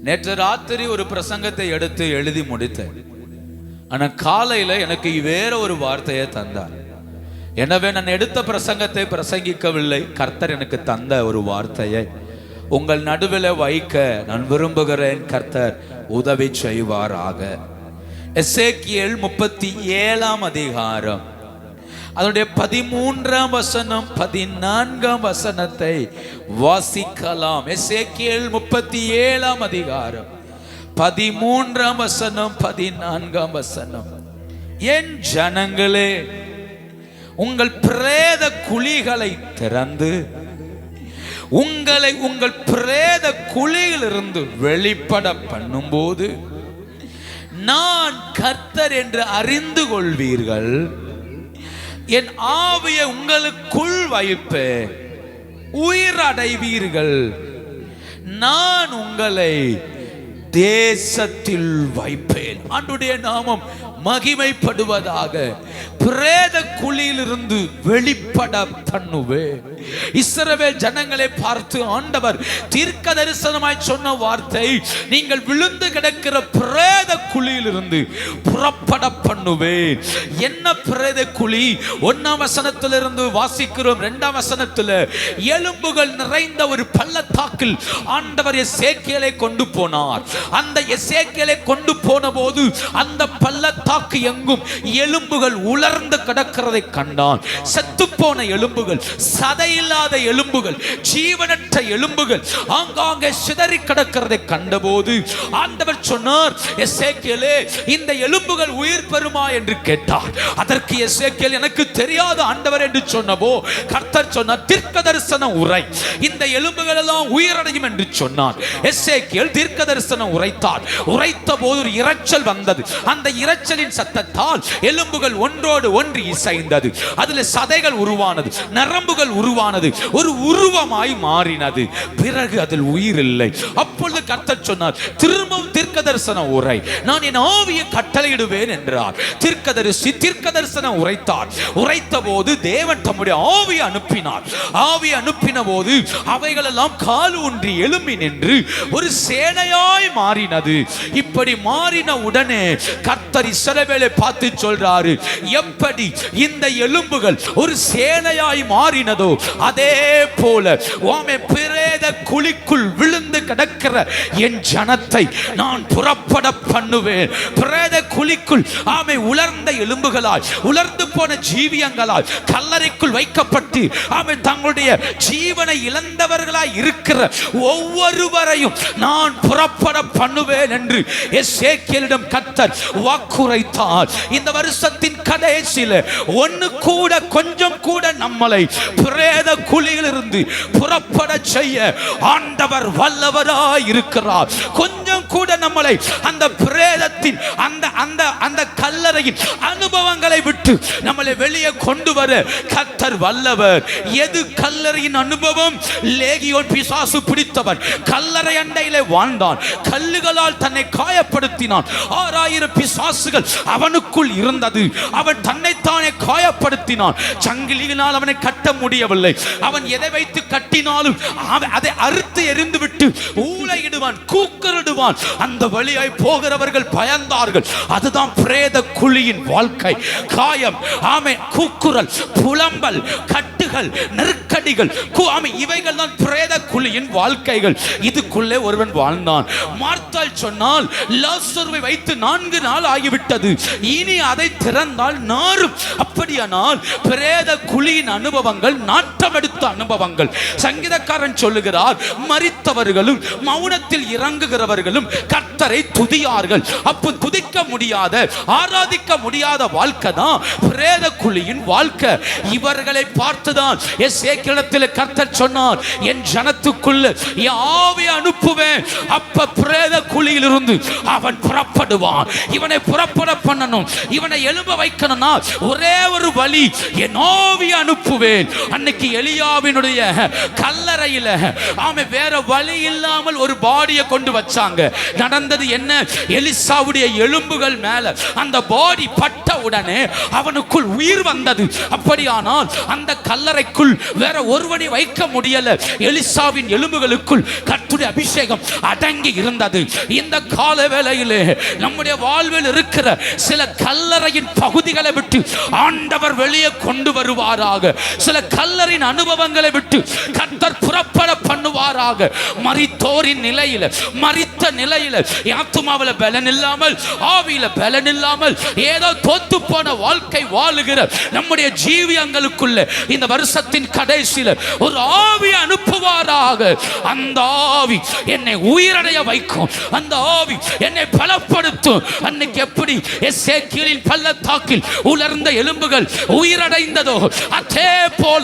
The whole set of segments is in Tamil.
நேற்று ராத்திரி ஒரு பிரசங்கத்தை எடுத்து எழுதி முடித்தேன். ஆனா காலையில எனக்கு வேற ஒரு வார்த்தையை தந்தார். எனவே நான் எடுத்த பிரசங்கத்தை பிரசங்கிக்கவில்லை. கர்த்தர் எனக்கு தந்த ஒரு வார்த்தையை உங்கள் நடுவில் வைக்க நான் விரும்புகிறேன். கர்த்தர் உதவி செய்வாராக. எசேக்கியேல் 37 அதிகாரம் அதனுடைய 13 வசனம் 14 வசனத்தை வாசிக்கலாம். எசேக்கியேல் 37 அதிகாரம் 13 வசனம் 14 வசனம். என் ஜனங்களே, உங்கள் பிரேத குழிகளை திறந்து உங்களை உங்கள் பிரேத குழியிலிருந்து வெளிப்பட பண்ணும்போது நான் கர்த்தர் என்று அறிந்து கொள்வீர்கள். என் ஆவியை உங்களுக்குள் வைப்பேன், உயிரடைவீர்கள். நான் உங்களை தேசத்தில் வைப்பேன். ஆண்டவருடைய நாமம் மகிமைப்படுவதாக. பிரேத குழியிலிருந்து வெளிப்பட பண்ணுவேன். இஸ்ரவேல் ஜனங்களை பார்த்து ஆண்டவர் தீர்க்க தரிசனமாய் சொன்ன வார்த்தை, நீங்கள் விழுந்து கிடக்கிற பிரேத குழியிலிருந்து புறப்பட பண்ணுவேன். என்ன பிரேத குழி? 1 வசனத்திலிருந்து வாசிக்கிறோம். 2 வசனத்தில் எலும்புகள் நிறைந்த ஒரு பள்ளத்தாக்கில் ஆண்டவர் எசேக்கியேலை கொண்டு போனார். அந்த எசேக்கியேலை கொண்டு போன போது அந்த பள்ளத்தாக்கு எங்கும் எலும்புகள் உலர்ந்து கிடக்கிறதை கண்டான். செத்துப்போன எலும்புகள், சதையில்லாத எலும்புகள், ஜீவனற்ற எலும்புகள் ஆங்காங்கே சிதறி கிடக்கிறதை கண்டபோது ஆண்டவர் சொன்னார், எசேக்கியேலே, இந்த எலும்புகள் உயிர் பெறுமா என்று கேட்டார். அதற்கு எசேக்கியேல், எனக்கு தெரியாத ஆண்டவர் என்று சொன்னபோ கர்த்தர் சொன்னார், தீர்க்க தரிசன உரை, இந்த எலும்புகள் எல்லாம் உயிரடையும் என்று சொன்னார். எசேக்கியேல் தீர்க்க தரிசனம் உரைத்தார். உரைத்த போது ஒரு இரைச்சல் வந்தது. அந்த இரைச்சலின் சத்தத்தால் எலும்புகள் ஒன்றோடு ஒன்று இசைந்தது. அதில் சதைகள் உருவானது, நரம்புகள் உருவானது, ஒரு உருவமாய் மாறினது. பிறகு அதில் உயிர் இல்லை. அப்பொழுது கர்த்தர் சொன்னார், திரும்பவும் தீர்க்க தரிசன உரை, நான் என் ஆவியை கட்டளையிடுவேன் என்றார். தீர்க்கதரிசி தீர்க்க தரிசனம் உரைத்தார். உரைத்த போது தேவன் தம்முடைய ஆவியை அனுப்பினார். ஆவியை அனுப்பின போது அவைகள் எல்லாம் கால் ஊன்றி எழும்பி நின்று ஒரு சேனையாய் மாறினது. இப்படி மாறின உடனே கர்த்தர் இஸ்ரவேலை பார்த்து சொல்றாரு, எப்படி இந்த எலும்புகள் ஒரு சேனையாய் மாறினதோ அதே போல பிரேத குழிக்குள் விழுந்து கிடக்கிற என் ஜனத்தை நான் புறப்பட பண்ணுவேன். பிரேத குழிக்குள் உலர்ந்த எலும்புகளால், உலர்ந்து போன ஜீவியங்களால் கல்லறைக்குள் வைக்கப்பட்டு தங்களுடைய ஜீவனை இழந்தவர்களாய் இருக்கிற ஒவ்வொருவரையும் நான் புறப்பட பண்ணுவேன் என்று எசேக்கியேலிடம் கர்த்தர் வாக்குரைத்தார். இந்த வருஷத்தின் கடைசியில் ஒன்னு கூட, கொஞ்சம் கூட நம்மளை பிரேத குழியிலிருந்து புறப்பட செய்ய ஆண்டவர் வல்லவராய் இருக்கிறார். கொஞ்சம் கூட நம்மளை அந்த பிரேதத்தின் அந்த கல்லறையின் அனுபவங்களை விட்டு நம்மளை வெளியே கொண்டு வர கர்த்தர் வல்லவர். எது கல்லறையின் அனுபவம்? லேகியோன் பிசாசு பிடித்தவன் கல்லறை அண்டையிலே வாழ்ந்தான். கல்லுகளால் தன்னை காயப்படுத்தினான். 6000 பிசாசுகள் அவனுக்குள் இருந்தது. அவன் தன்னைத்தானே காயப்படுத்தினான். சங்கிலியினால் அவனை கட்ட முடியவில்லை. அவன் எதை வைத்து கட்டினாலும் அதை அறுத்து எறிந்து விட்டு ஊளையிடுவான், கூக்குரலிடுவான். அந்த வழியாய் போகிறவர்கள் பயந்தார்கள். அதுதான் பிரேத குழியின் வாழ்க்கை. காயம், கூக்குரல், புலம்பல், கட்டுகள், நெருக்கடிகள், இவைகள் தான் பிரேத குழியின் வாழ்க்கைகள். இதுக்குள்ளே ஒருவன் வாழ்ந்தான். மார்த்தாள் சொன்னால், லாசருவை வைத்து 4 நாள் ஆகிவிட்டது, இனி அதை திறந்தால் நாரும். அப்படியானால் பிரேத குழியின் அனுபவங்கள் நாட்டம் எடுத்த அனுபவங்கள். சங்கீதக்காரன் சொல்லுகிறார், மரித்தவர்களும் மௌனத்தில் இறங்குகிறவர்களும் கர்த்தரை துதியார்கள். அப்போ துதிக்க முடியாத, ஆராதிக்க முடியாத வாழ்க்கை தான் பிரேத குழியின் வாழ்க்கை. இவர்களை பார்த்துதான் எசேக்கியேலிடத்தில் கர்த்தர் சொன்னார், என் ஜனத்துக்குள்ள என் ஆவியை அனுப்புவேன். அப்ப பிரேத குழியிலிருந்து அவன் புறப்படுவான். இவனை புறப்பட பண்ணணும், இவனை எழும்ப வைக்கணும்னா ஒரே ஒரு வழி, என் ஆவியை அனுப்புவேன். அன்னைக்கு எலியாவினுடைய கல்லறையில வேற வழி இல்லாமல் ஒரு பாடியை கொண்டு வச்சாங்க. நடந்தது என்ன? எலிசாவுடைய எலும்புகள் மேல அந்த பாடி பட்ட உடனே அவனுக்குள் உயிர் வந்தது. அப்படியானால் அந்த கல்லறைக்குள் வேற ஒருவனை வைக்க முடியல. எலிசாவின் எலும்புகளுக்குள் கர்த்தருடைய அபிஷேகம் அடங்கி இருந்தது. இந்த கால வேளையிலே நம்முடைய வாழ்வில் இருக்கிற சில கல்லறையின் பகுதிகளை விட்டு ஆண்டவர் வெளியே கொண்டு வருவாராக. சில கல்லறையின் அனுபவங்களை விட்டு கர்த்தர் புறப்பட பண்ணுவாராக. மரித்தோரின் நிலையில, மரித்த நிலையில, ஆத்துமாவில பலன் இல்லாமல், ஆவியில பலன் இல்லாமல், ஏதோ தோத்து போன வாழ்க்கை வாழுகிற நம்முடைய ஜீவியங்களுக்குள்ள இந்த வருஷத்தின் கடைசியில ஒரு ஆவி அனுப்புவாராக. அந்த ஆவி என்னை உயிரடைய வைக்கும். அந்த ஆவி என்னை பலப்படுத்தும். அன்னைக்கு எப்படி எசேக்கியேலின் பள்ளத்தாக்கில் உலர்ந்த எலும்புகள் உயிரடைந்ததோ, அதே போல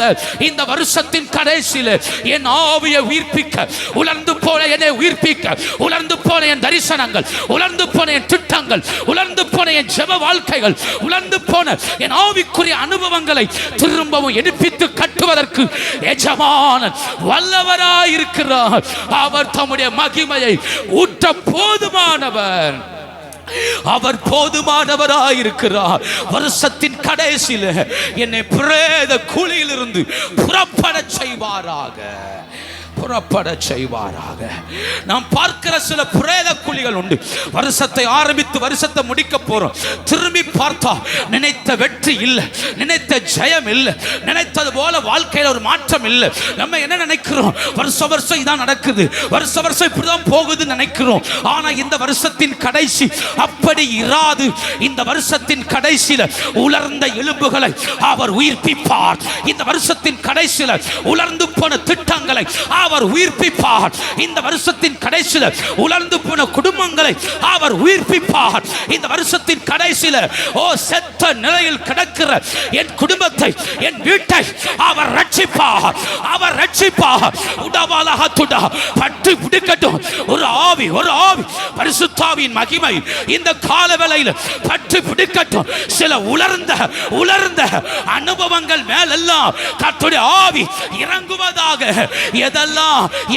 இந்த வருஷத்தின் கடைசியில என் ஆவியை உயிர்ப்பிக்க, உலர்ந்து போன என்னை உயிர்ப்பிக்க, உலர்ந்து போன என் தரிசனங்கள், உலர்ந்து போன என் திட்டங்கள், உலர்ந்து போன என் ஜெப வாழ்க்கைகள், உலர்ந்து போன என் ஆவிக்குரிய அனுபவங்களை திரும்பவும் எடுப்பித்து கட்டுவதற்கு எஜமானன் வல்லவராயிருக்கிறார். அவர் தம்முடைய மகிமையை ஊற்ற போதுமானவர். அவர் போதுமானவராயிருக்கிறார். வருஷத்தின் கடைசியில என்னை பிரேத குழியிலிருந்து புறப்பட செய்வாராக, புறப்பட செய்வாராக. நாம் பார்க்கிற சில பிரேத குழிகள் உண்டு. வருஷத்தை ஆரம்பித்து வருஷத்தை முடிக்க போறோம். திரும்பி பார்த்தா நினைத்த வெற்றி இல்லை, நினைத்த ஜெயம் இல்லை, நினைத்தது போல வாழ்க்கையில் ஒரு மாற்றம் இல்லை. நம்ம என்ன நினைக்கிறோம்? வருஷம் வருஷம் இதான் நடக்குது, வருஷம் வருஷம் இப்படிதான் போகுது நினைக்கிறோம். ஆனா இந்த வருஷத்தின் கடைசி அப்படி இராது. இந்த வருஷத்தின் கடைசியில உலர்ந்த எலும்புகளை அவர் உயிர்ப்பிப்பார். இந்த வருஷத்தின் கடைசியில உலர்ந்து போன திட்டங்களை அவர் உயிர்ப்பிப்பார். இந்த வருஷத்தின் கடைசியில உலர்ந்து போன குடும்பங்களை அவர் உயிர்ப்பிப்பார். இந்த வருஷத்தின் கடைசியில செத்த நிலையில் கிடக்கிற என் குடும்பத்தை, என் வீட்டை அவர் ரட்சிப்பார். அவர் ரட்சிப்பார். உடவாலகத்துடா பற்றி பிடிக்கட்டும் ஒரு ஆவி, ஒரு ஆவி, பரிசுத்தாவின் மகிமை இந்த கால வேளையில் பற்றி பிடிக்கட்டும். சில உலர்ந்த அனுபவங்கள் மேலெல்லாம் கர்த்தருடைய ஆவி இறங்குவதாக.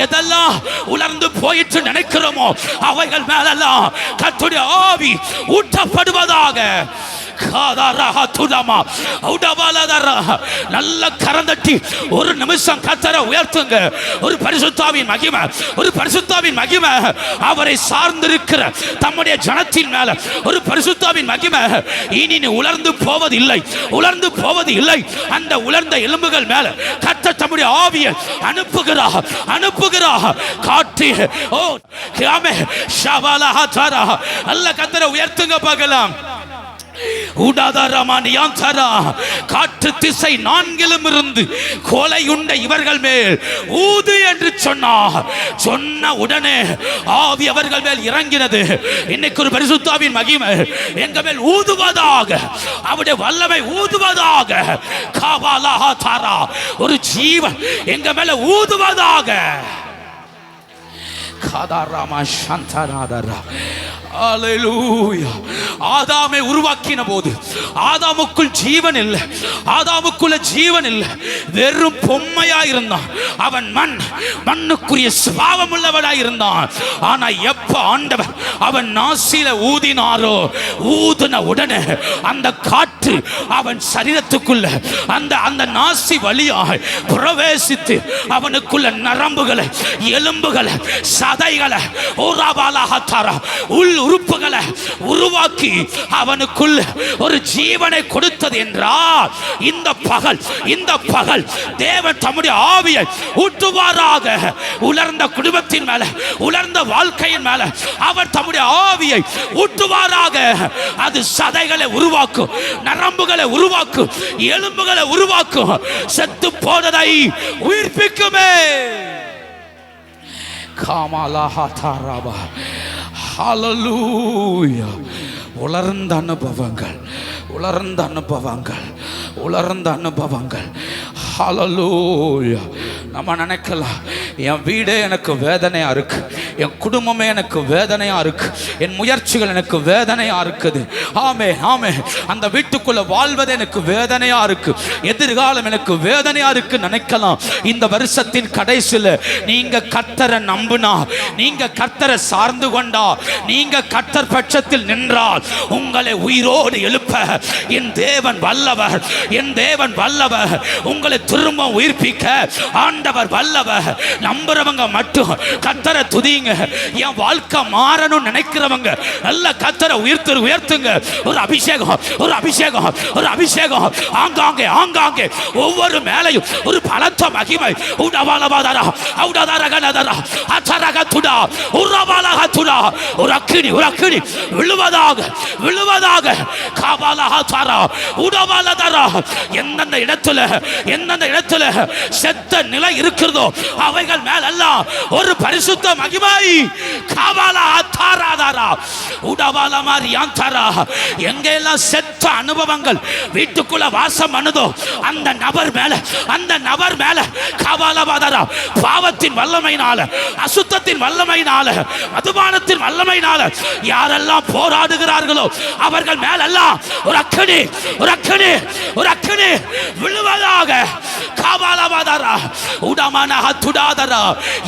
எதெல்லாம் உலர்ந்து போயிட்டு நினைக்கிறோமோ அவைகள் மேலெல்லாம் கர்த்தருடைய ஆவி ஊற்றப்படுவதாக. நல்ல கரந்தட்டி ஒரு நிமிஷம் கர்த்தரை உயர்த்துங்க. ஒரு பரிசுத்தாவின் மகிமை, ஒரு பரிசுத்தாவின் மகிமை அவரை சார்ந்திருக்கிற தம்முடைய ஜனத்தின் மேல ஒரு பரிசுத்தாவின் மகிமை. இனி நீ உலர்ந்து போவதில்லை, உலர்ந்து போவதில்லை. அந்த உலர்ந்த எலும்புகள் மேல கர்த்தர் தம்முடைய ஆவியை அனுப்புகிறார், அனுப்புகிறார். காற்று ஓ கியாமே ஷபாலஹ தரா. அல்ல கர்த்தரை உயர்த்துங்க பார்க்கலாம். காற்று திசை நான்கிலும் இருந்து கொலையுண்ட இவர்கள் மேல் ஊது என்று சொன்னார். சொன்ன உடனே ஆவி அவர்கள் மேல் இறங்கினது. இன்னைக்கு ஒரு பரிசுத்தாவின் மகிமை எங்க மேல் ஊதுவதாக, அவருடைய வல்லமை ஊதுவதாக. காபாலஹ தாரா ஒரு ஜீவன் எங்க மேல ஊதுவதாக. காதாராமா சாந்தராதரா. அல்லேலூயா. ஆதாமை உருவாக்கின போது ஆதாமுக்குள் ஜீவன் இல்லை, ஆதாமுக்குள்ள ஜீவன் இல்லை, வெறும் பொம்மையா இருந்தான். அவன் மண்ணுக்குரிய சுபாவம் உள்ளவனாய் இருந்தான். ஆனா எப்ப ஆண்டவர் அவன் நாசில ஊதினாரோ, ஊதின உடனே அந்த காற்று அவன் சரீரத்துக்குள்ள அந்த நாசி வழியாக பிரவேசித்து அவனுக்குள்ள நரம்புகளை, எலும்புகளை, சதைகளை, உள் உறுப்புகளை உருவாக்கி அவனுக்குள் ஒரு ஜீவனை கொடுத்தது என்றால் இந்த பகல் தேவன் தம்முடைய ஆவியை ஊற்றுவாராக. உலர்ந்த குடும்பத்தின் மேல, உலர்ந்த வாழ்க்கையின் மேல அவர் தம்முடைய ஆவியை ஊற்றுவாராக. அது சதைகளை உருவாக்கும், நரம்புகளை உருவாக்கும், எலும்புகளை உருவாக்கும், செத்து போனதை உயிர்ப்பிக்குமே. காமாலாஹாதாராபா. ஹல்லேலூயா. உலர்ந்த அனுபவங்கள், உலர்ந்த அனுபவங்கள், உலர்ந்த அனுபவங்கள். ஹல்லேலூயா. நம்ம நினைக்கலாம் என் வீடே எனக்கு வேதனையா இருக்கு, என் குடும்பமே எனக்கு வேதனையா இருக்கு, என் முயற்சிகள் எனக்கு வேதனையா இருக்குது. ஆமே ஆமே, அந்த வீட்டுக்குள்ள வாழ்வது எனக்கு வேதனையா இருக்கு, எதிர்காலம் எனக்கு வேதனையா இருக்கு நினைக்கலாம். இந்த வருஷத்தின் கடைசியில் நீங்க கர்த்தரை நம்பினா, நீங்க கர்த்தரை சார்ந்து கொண்டா, நீங்க கர்த்தர் பட்சத்தில் நின்றால் உங்களை உயிரோடு எழுப்ப என் தேவன் வல்லவர், என் தேவன் வல்லவர். உங்களை திரும்ப உயிர்ப்பிக்க ஆண்டவர் வல்லவர். நம்புறவங்க மட்டும் கர்த்தரை துதிங்க. என் வாழ்க்கை மாறணும் நினைக்கிறவங்க நல்ல கர்த்தரை உயர்த்துங்க. ஒரு அபிஷேகம், ஒரு அபிஷேகம், ஒரு அபிஷேகம். ஆங்காங்கே ஆங்காங்கே ஒவ்வொரு மேலையும் ஒரு பலத்த மகிமை. உடவாலவாதரா உடதாரகனதரா அச்சரகதுடா உரவாலகதுடா. ஒரு அக்கினி, ஒரு அக்கினி விழுவதாக விழுவதாக. காபாலஹாதரா உடவாலதரா. எந்தெந்த இடத்துல செத்த நிலை இருக்கிறதோ அவைகள் மேலெல்லாம் ஒரு பரிசுத்த மகிமை. காபாலஹாதரா உடவாலமாரியாந்தரா. எங்கெல்லாம் செத்த அனுபவங்கள் வீட்டுக்குள்ள வாசம் பண்ணுதோ அந்த நபர் மேல காபாலவாதரா பாவத்தின் வல்லமையினால, அசுத்தத்தின் வல்லமையினால, மதுபானத்தின் வல்லமையினால யாரெல்லாம் போராடுகிறார்களோ அவர்கள் மேலெல்லாம் ஒரு அக்கினி, ஒரு அக்கினி, ஒரு அக்கினி விழுவதாக. காபாலவாதரா உடமானஹ துடாதரா.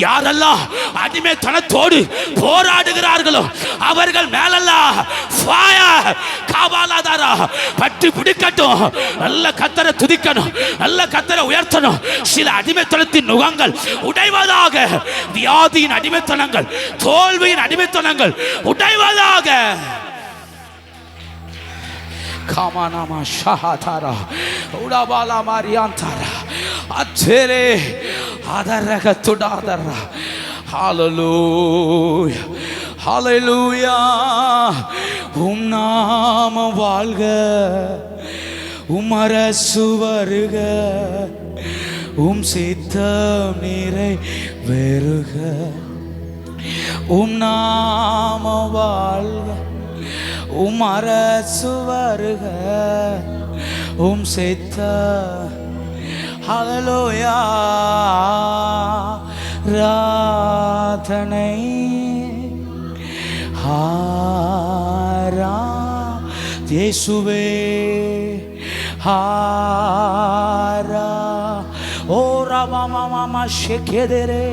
யாரெல்லாம் அடிமைத்தனத்தோடு போராடுகிறார்களோ அவர்கள் மேலெல்லாம் ஃபயர். காபாலவாதரா பற்றி பிடிக்கட்டும். நல்ல கர்த்தரை துதிக்கணும், நல்ல கர்த்தரை உயர்த்தணும். சில அடிமைத்தனத்தின் நுகங்கள் உடைவதாக. வியாதியின் அடிமைத்தனங்கள், தோல்வியின் அடிமைத்தனங்கள் உடைவதாக. காமானாமா ஷஹாதாரா உடாபாலா மாரியாந்தாரா அச்சேரே அதரகத்துடாதரா. ஹalleluya ஹalleluya. உம் நாமம் வாழ்க, உம் அரசு வருக, உம் சித்தம் நிறைவேறுக. உம் நாமம் வாழ்க, உம் அரசு வருக, உம் சித்தம். ஹalleluya. ராதனை ஹாரா இயேசுவே ஹாரா. ஓ ராமா ஷேகேதரே.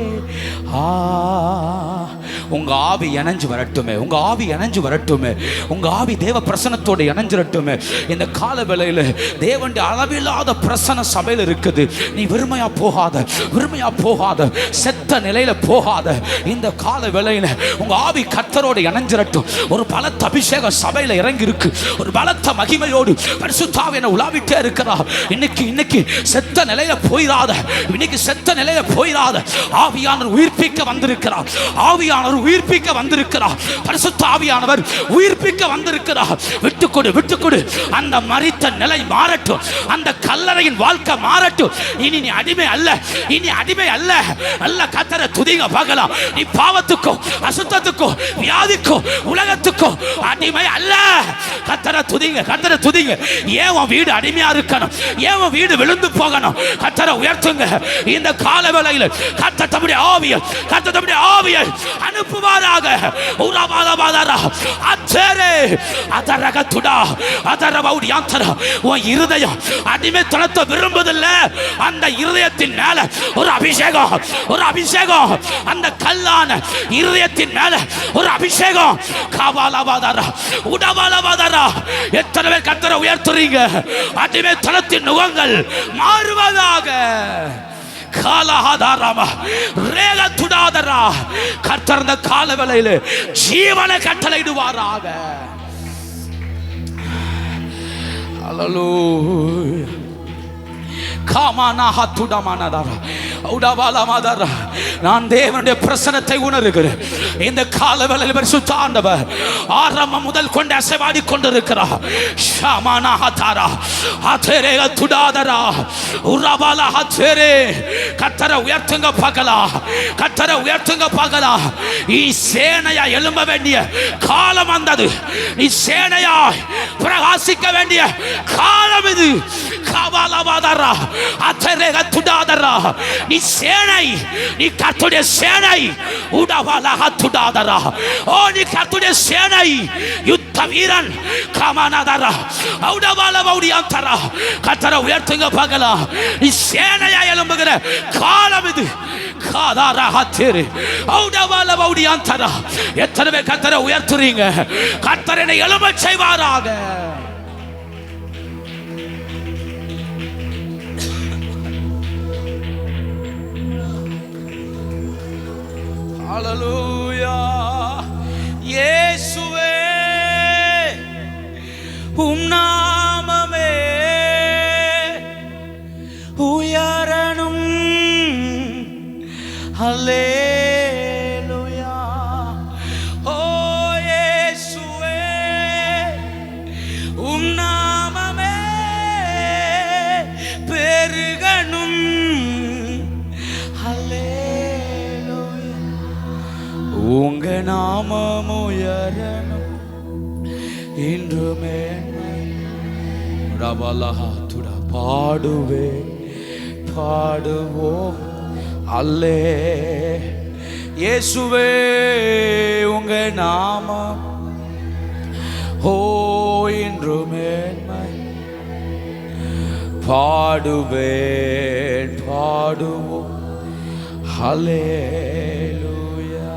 உங்க ஆவி இணைஞ்சு வரட்டுமே, உங்க ஆவி இணைஞ்சு வரட்டுமே, உங்க ஆவி தேவ பிரசனத்தோடு இணைஞ்சிரட்டுமே. இந்த கால வேளையில் தேவனுடைய அளவில்லாத பிரசன சபையில் இருக்குது. நீ வெறுமையா போகாத, வெறுமையா போகாத, செத்த நிலையில போகாத. இந்த கால வேளையில் உங்க ஆவி கர்த்தரோடு இணைஞ்சிரட்டும். ஒரு பலத்த அபிஷேகம் சபையில இறங்கி இருக்கு. ஒரு பலத்த மகிமையோடு பரிசுத்த ஆவியானவர் உலாவிட்டே இருக்கிறார். இன்னைக்கு செத்த நிலையில போயிராத, இன்னைக்கு செத்த நிலையில போயிராத. ஆவியானவர் உயிர்ப்பிக்க வந்திருக்கிறார், ஆவியானவர் உயிர்ப்பிக்க வந்திருக்கிறார், பரிசுத்த ஆவியானவர் உயிர்ப்பிக்க வந்திருக்கிறார். விட்டுக்கொடு. அந்த மரித்த நிலை மாறட்டும், அந்த கல்லறையின் வாழ்க்கை மாறட்டும். இனி நீ அடிமை அல்ல, இனி அடிமை அல்ல. அல்ல கர்த்தரை துதிங்க பார்க்கலாம். நீ பாவத்துக்கோ, அசுத்தத்துக்கோ, வியாதிக்கோ, உலகத்துக்கோ அடிமை அல்ல. கர்த்தரை துதிங்க, கர்த்தரை துதிங்க. ஏன் உன் வீடு அடிமையா இருக்கணும்? ஏன் உன் வீடு விழுந்து போகணும்? கர்த்தரை உயர்த்துங்க. இந்த கால வேளையில் கர்த்தர் தம்முடைய ஆவியை அனுப்புவாராக. உன் இருதயம் அடிமைத்தனத்தை விரும்புதில்லை. அந்த இருதயத்தின் மேல ஒரு அபிஷேகம், ஒரு அபிஷேகம். அந்த கல்லான இருதயத்தின் மேல ஒரு அபிஷேகம். காபாலவாதரா உடவாலவாதரா. எத்தனை பேர் கர்த்தரை உயர்த்துறீங்க? அடிமைத்தனத்தின் நுகங்கள் மாறுவதாக. கர்த்தர் இந்த கால வேளையில் ஜீவனை கட்டளையிடுவாராக. ஹalleluya. நான் தேவனுடைய பிரசனத்தை உணர்கிறேன். இந்த கால வேளையில் பரிசுத்த ஆண்டவர் ஆரம்பம் முதல் கொண்டு அசைவாடி கொண்டிருக்கிறார். கர்த்தரை உயர்த்துங்க பார்க்கலாம், கர்த்தரை உயர்த்துங்க பார்க்கலாம். நீ சேனையா எழும்ப வேண்டிய காலம் வந்தது. நீ சேனையா பிரகாசிக்க வேண்டிய காலம் இது. காவாலவாதரா அத்தரேக துடாதரா நீ சேனை, நீ கர்த்தருடைய சேனை. உடவாலா துடாதரா ஓ நீ கர்த்தருடைய சேனை, யுத்த வீரன். காமானதரா உடவாலவௌடியாந்தரா கர்த்தரை உயர்த்துங்க பார்க்கலாம். நீ சேனையா எழும்புகிற காலம் இது. காதாரா ஹத்தேரு உடவாலவௌடியாந்தரா எத்தனை பேர் கர்த்தரை உயர்த்துறீங்க? கர்த்தர் என்னை எழும்பச் செய்வாராக. ஹல்லேலூயா. இயேசுவே உம் நாமமே உயரணும். ஹல்லேலூயா. ஓ இயேசுவே உம் நாமமே பெருகணும். ஹல்லேலூயா. உங்க நாமம் உயரணும் இன்றுமே. பாடுவே பாடுவோம் அல்லே இயேசுவே உங்க நாமம் ஓ இன்றுமே. பாடுவேன் பாடுவோம் ஹல்லேலூயா.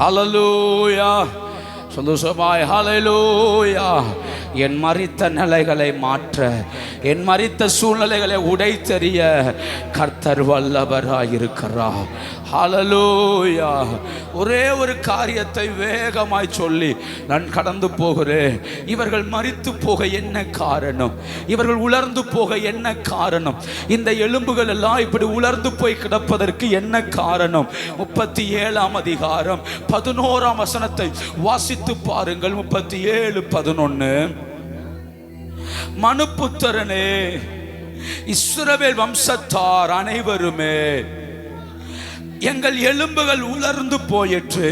ஹல்லேலூயா. சந்தோஷமாய் ஹல்லேலூயா. என் மரித்த நிலைகளை மாற்ற, என் மரித்த சூழ்நிலைகளை உடைத்தெறிய கர்த்தர் வல்லவராயிருக்கிறார். ஹல்லேலூயா. ஒரே ஒரு காரியத்தை வேகமாய் சொல்லி நான் கடந்து போகிறேன். இவர்கள் மரித்து போக என்ன காரணம்? இவர்கள் உலர்ந்து போக என்ன காரணம்? இந்த எலும்புகள் எல்லாம் இப்படி உலர்ந்து போய் கிடப்பதற்கு என்ன காரணம்? 37ஆம் அதிகாரம் 11ஆம் வசனத்தை வாசித்து பாருங்கள். 37:11. மனுபுத்திரனே, இஸ்ரவேல் வம்சத்தார் அனைவருமே, எங்கள் எலும்புகள் உலர்ந்து போயிற்று,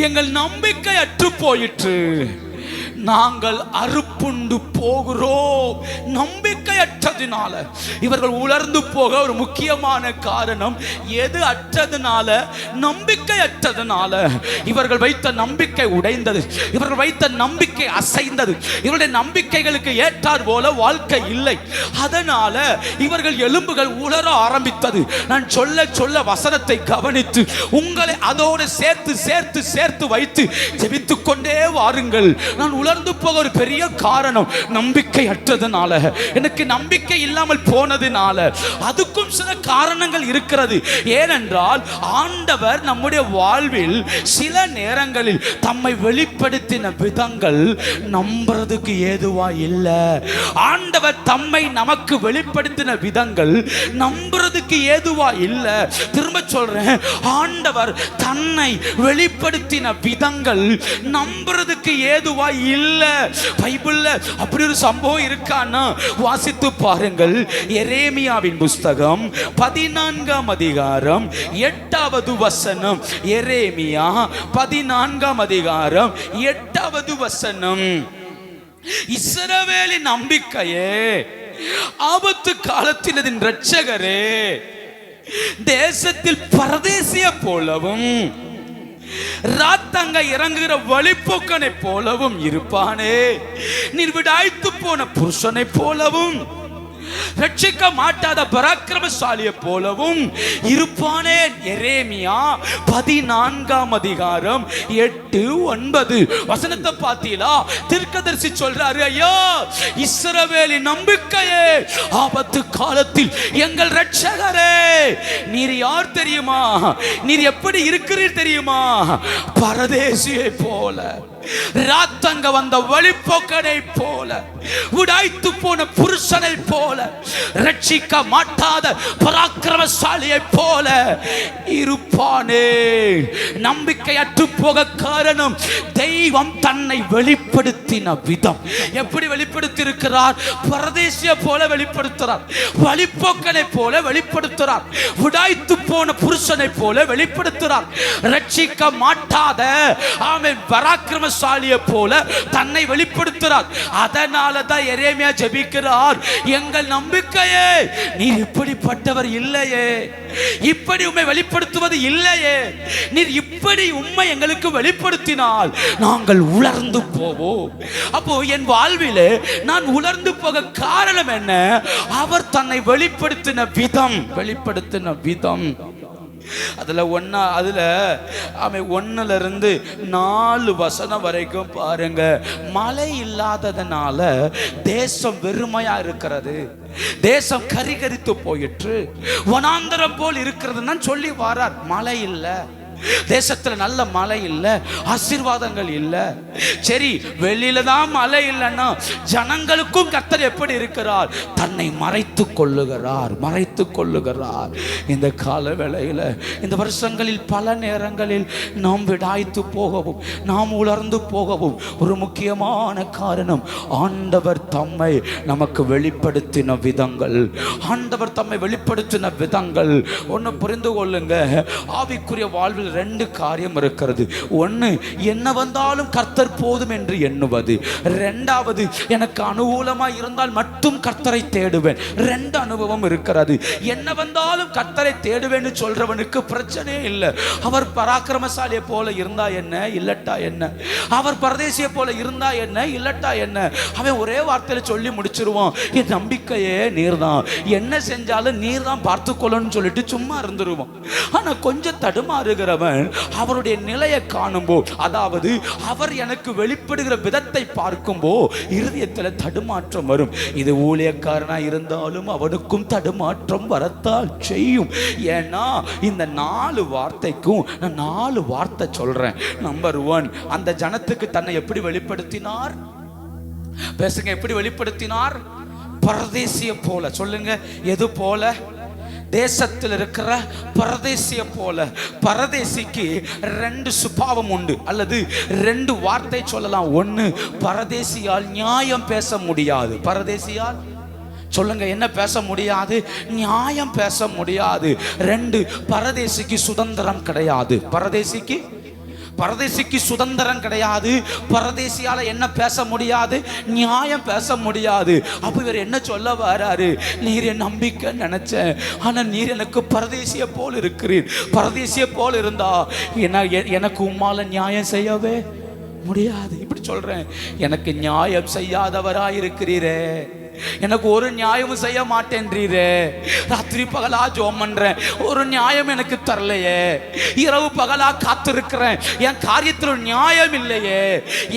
எங்கள் நம்பிக்கை அற்று போயிற்று, நாங்கள் அறுப்புண்டு போகிறோம். நம்பிக்கை அற்றதினால இவர்கள் உலர்ந்து போக ஒரு முக்கியமான காரணம் எது? அற்றதுனால, நம்பிக்கை அற்றதுனால. இவர்கள் வைத்த நம்பிக்கை உடைந்தது, இவர்கள் வைத்த நம்பிக்கை அசைந்தது, இவருடைய நம்பிக்கைகளுக்கு ஏற்றார் போல வாழ்க்கை இல்லை. அதனால இவர்கள் எலும்புகள் உலர ஆரம்பித்தது. நான் சொல்ல சொல்ல வசனத்தை கவனித்து உங்களை அதோடு சேர்த்து சேர்த்து சேர்த்து வைத்து ஜெபித்துக் கொண்டே வாருங்கள். நான் உலர்ந்து போக ஒரு பெரிய காரணம் நம்பிக்கை அற்றதுனால, எனக்கு நம்பிக்கை இல்லாமல் போனதுனால. அதுக்கும் சில காரணங்கள் இருக்கிறது. ஏனென்றால் ஆண்டவர் நம்முடைய வாழ்வில் சில நேரங்களில் தம்மை வெளிப்படுத்தின விதங்கள் நம்புறதுக்கு ஏதுவா இல்லை. ஆண்டவர் தம்மை நமக்கு வெளிப்படுத்தின விதங்கள் நம்புறதுக்கு ஏதுவா இல்லை. திரும்ப சொல்றேன், ஆண்டவர் தன்னை வெளிப்படுத்தின விதங்கள் நம்புறதுக்கு ஏதுவா இல்ல. பைபிள்ல அப்படி ஒரு சம்பவம் இருக்கான்னா வாசித்து பாருங்கள். எரேமியாவின் புஸ்தகம் 14ஆம் அதிகாரம் 8வது வசனம். எரேமியா 14ஆம் அதிகாரம் 8வது வசனம். இஸ்ரவேலின் நம்பிக்கையே, ஆபத்து காலத்தில் அதன் இரட்சகரே, தேசத்தில் பரதேசிய போலவும் ராத்தங்க இறங்குகிற வழிப்போக்கனை போலவும் இருப்பானே. நீர் விடாய்த்து போன புருஷனை போலவும் ரட்சிக்க மாட்டாத பராக்கிரமசாலியை போலவும் இருப்பானே. எரேமியா 14ஆம் அதிகாரம் 8-9 வசனத்தை பார்த்தீங்களா? தீர்க்கதரிசி சொல்றாரு, ஐயா இஸ்ரவேலின் நம்பிக்கையே, ஆபத்து காலத்தில் எங்கள் ரட்சகரே, நீர் யார் தெரியுமா? நீர் எப்படி இருக்கிறீர் தெரியுமா? பரதேசியை போல, ராத்தங்க வந்த வழிப்போக்கனை போல, உடாய்த்து போன புருஷனை போல, ரட்சிக்க மாட்டாத பராக்கிரமசாலியை போல இருப்ப வெளிப்படுத்தியிருப்பானே. நம்பிக்கையற்று போக காரணம் தெய்வம் தன்னை வெளிப்படுத்தின விதம். எப்படி வெளிப்படுத்தி இருக்கிறார்? பரதேசிய போல வெளிப்படுத்துறார், வழிப்போக்கனை போல வெளிப்படுத்துறார், விடாய்த்து போன புருஷனை போல வெளிப்படுத்துறார், ரட்சிக்க மாட்டாத ஆமென் பராக்கிரமசாலியை போல தன்னை வெளிப்படுத்துறார். அதனால தான் எரேமியா ஜெபிக்கிறார், எங்கள் நம்பிக்கையே நீர் இப்படிப்பட்டவர் இல்லையே, இப்படி உம்மை வெளிப்படுத்துவது இல்லையே, நீர் இப்படி உம்மை எங்களுக்கு வெளிப்படுத்தினால் நாங்கள் உலர்ந்து போவோம். அப்போ என் வாழ்விலே நான் உலர்ந்து போக காரணம் என்ன? அவர் தன்னை வெளிப்படுத்தின விதம், வெளிப்படுத்தின விதம். அதுல ஒன்னுல இருந்து 4 வசனம் வரைக்கும் பாருங்க. மழை இல்லாததுனால தேசம் வெறுமையா இருக்கிறது, தேசம் கரிகரித்து போயிற்று, வனாந்தரம் போல் இருக்கிறதுன்னு சொல்லி வாரார். மழை இல்லை, தேசத்துல நல்ல மழை இல்ல, ஆசீர்வாதங்கள் இல்ல. சரி, வெளியில தான் மழை இல்லைன்னா ஜனங்களுக்கும் கர்த்தர் எப்படி இருக்கிறார்? தன்னை மறைத்துக் கொள்ளுகிறார், மறைத்துக் கொள்ளுகிறார். இந்த கால வேளையில, இந்த வருஷங்களில் பல நேரங்களில் நாம் விடாய்த்து போகவும், நாம் உலர்ந்து போகவும் ஒரு முக்கியமான காரணம் ஆண்டவர் தம்மை நமக்கு வெளிப்படுத்தின விதங்கள். ஆண்டவர் தம்மை வெளிப்படுத்தின விதங்கள். ஒன்னு புரிந்து கொள்ளுங்க, ஆவிக்குரிய வாழ்வில் 2 காரியம் இருக்கிறது. ஒன்று, என்ன வந்தாலும் கர்த்தர் போதும் என்று எண்ணுவது. 2வது, எனக்கு அனுகூலமாய் இருந்தால் மட்டும் கர்த்தரை தேடுவேன். 2 அனுபவம் இருக்கிறது. என்ன வந்தாலும் கர்த்தரை தேடுவேன்னு சொல்றவனுக்கு பிரச்சனையே இல்லை. அவர் பராக்கிரமசாலியை போல இருந்தா என்ன, இல்லட்டா என்ன, அவர் பரதேசியை போல இருந்தா என்ன, இல்லட்டா என்ன, அவன் ஒரே வார்த்தையில சொல்லி முடிச்சிருவான், என் நம்பிக்கையே நீர்தான், என்ன செஞ்சாலும் நீர்தான் பார்த்துக்கொள்ளணும்னு சொல்லிட்டு சும்மா இருந்துருவான். ஆனா கொஞ்சம் தடுமாறுகிறவன் அவருடைய நிலையை காணும்போ, அதாவது அவர் எனக்கு வெளிப்படுகிற விதத்தை பார்க்கும்போ இருதயத்தில் தடுமாற்றம் வரும். இது ஊழியக்காரனா இருந்தாலும் அவனுக்கும் தடுமாற்றம் வரத்தான் செய்யும். ஏன்னா இந்த 4 வார்த்தைக்கும் நான் 4 வார்த்தை சொல்றேன். நம்பர் 1, அந்த ஜனத்துக்கு தன்னை எப்படி வெளிப்படுத்தினார்? பேசுங்க, எப்படி வெளிப்படுத்தினார்? பரதேசிய போல. சொல்லுங்க, எது போல? தேசத்தில் இருக்கிற பரதேசிய போல. பரதேசிக்கு 2 சுபாவம் உண்டு, அல்லது 2 வார்த்தை சொல்லலாம். ஒன்று, பரதேசியால் நியாயம் பேச முடியாது. பரதேசியால் சொல்லுங்க, என்ன பேச முடியாது? நியாயம் பேச முடியாது. 2, பரதேசிக்கு சுதந்திரம் கிடையாது. பரதேசிக்கு சுதந்திரம் கிடையாது. பரதேசியால என்ன பேச முடியாது? நியாயம் பேச முடியாது. அப்ப இவர் என்ன சொல்ல வராரு? நீர் என் நம்பிக்கை நினைச்சேன், ஆனா நீர் எனக்கு பரதேசிய போல் இருக்கிறீர். பரதேசிய போல் இருந்தா எனக்கு உம்மால நியாயம் செய்யவே முடியாது. இப்படி சொல்றேன், எனக்கு நியாயம் செய்யாதவராயிருக்கிறீரே, எனக்கு ஒரு நியாயமும் செய்ய மாட்டேன்றீரே. ராத்திரி பகலா ஜோம் பண்றேன், ஒரு நியாயம் எனக்கு தரலையே. இரவு பகலா காத்திருக்கிறேன், என் காரியத்தில் நியாயம் இல்லையே.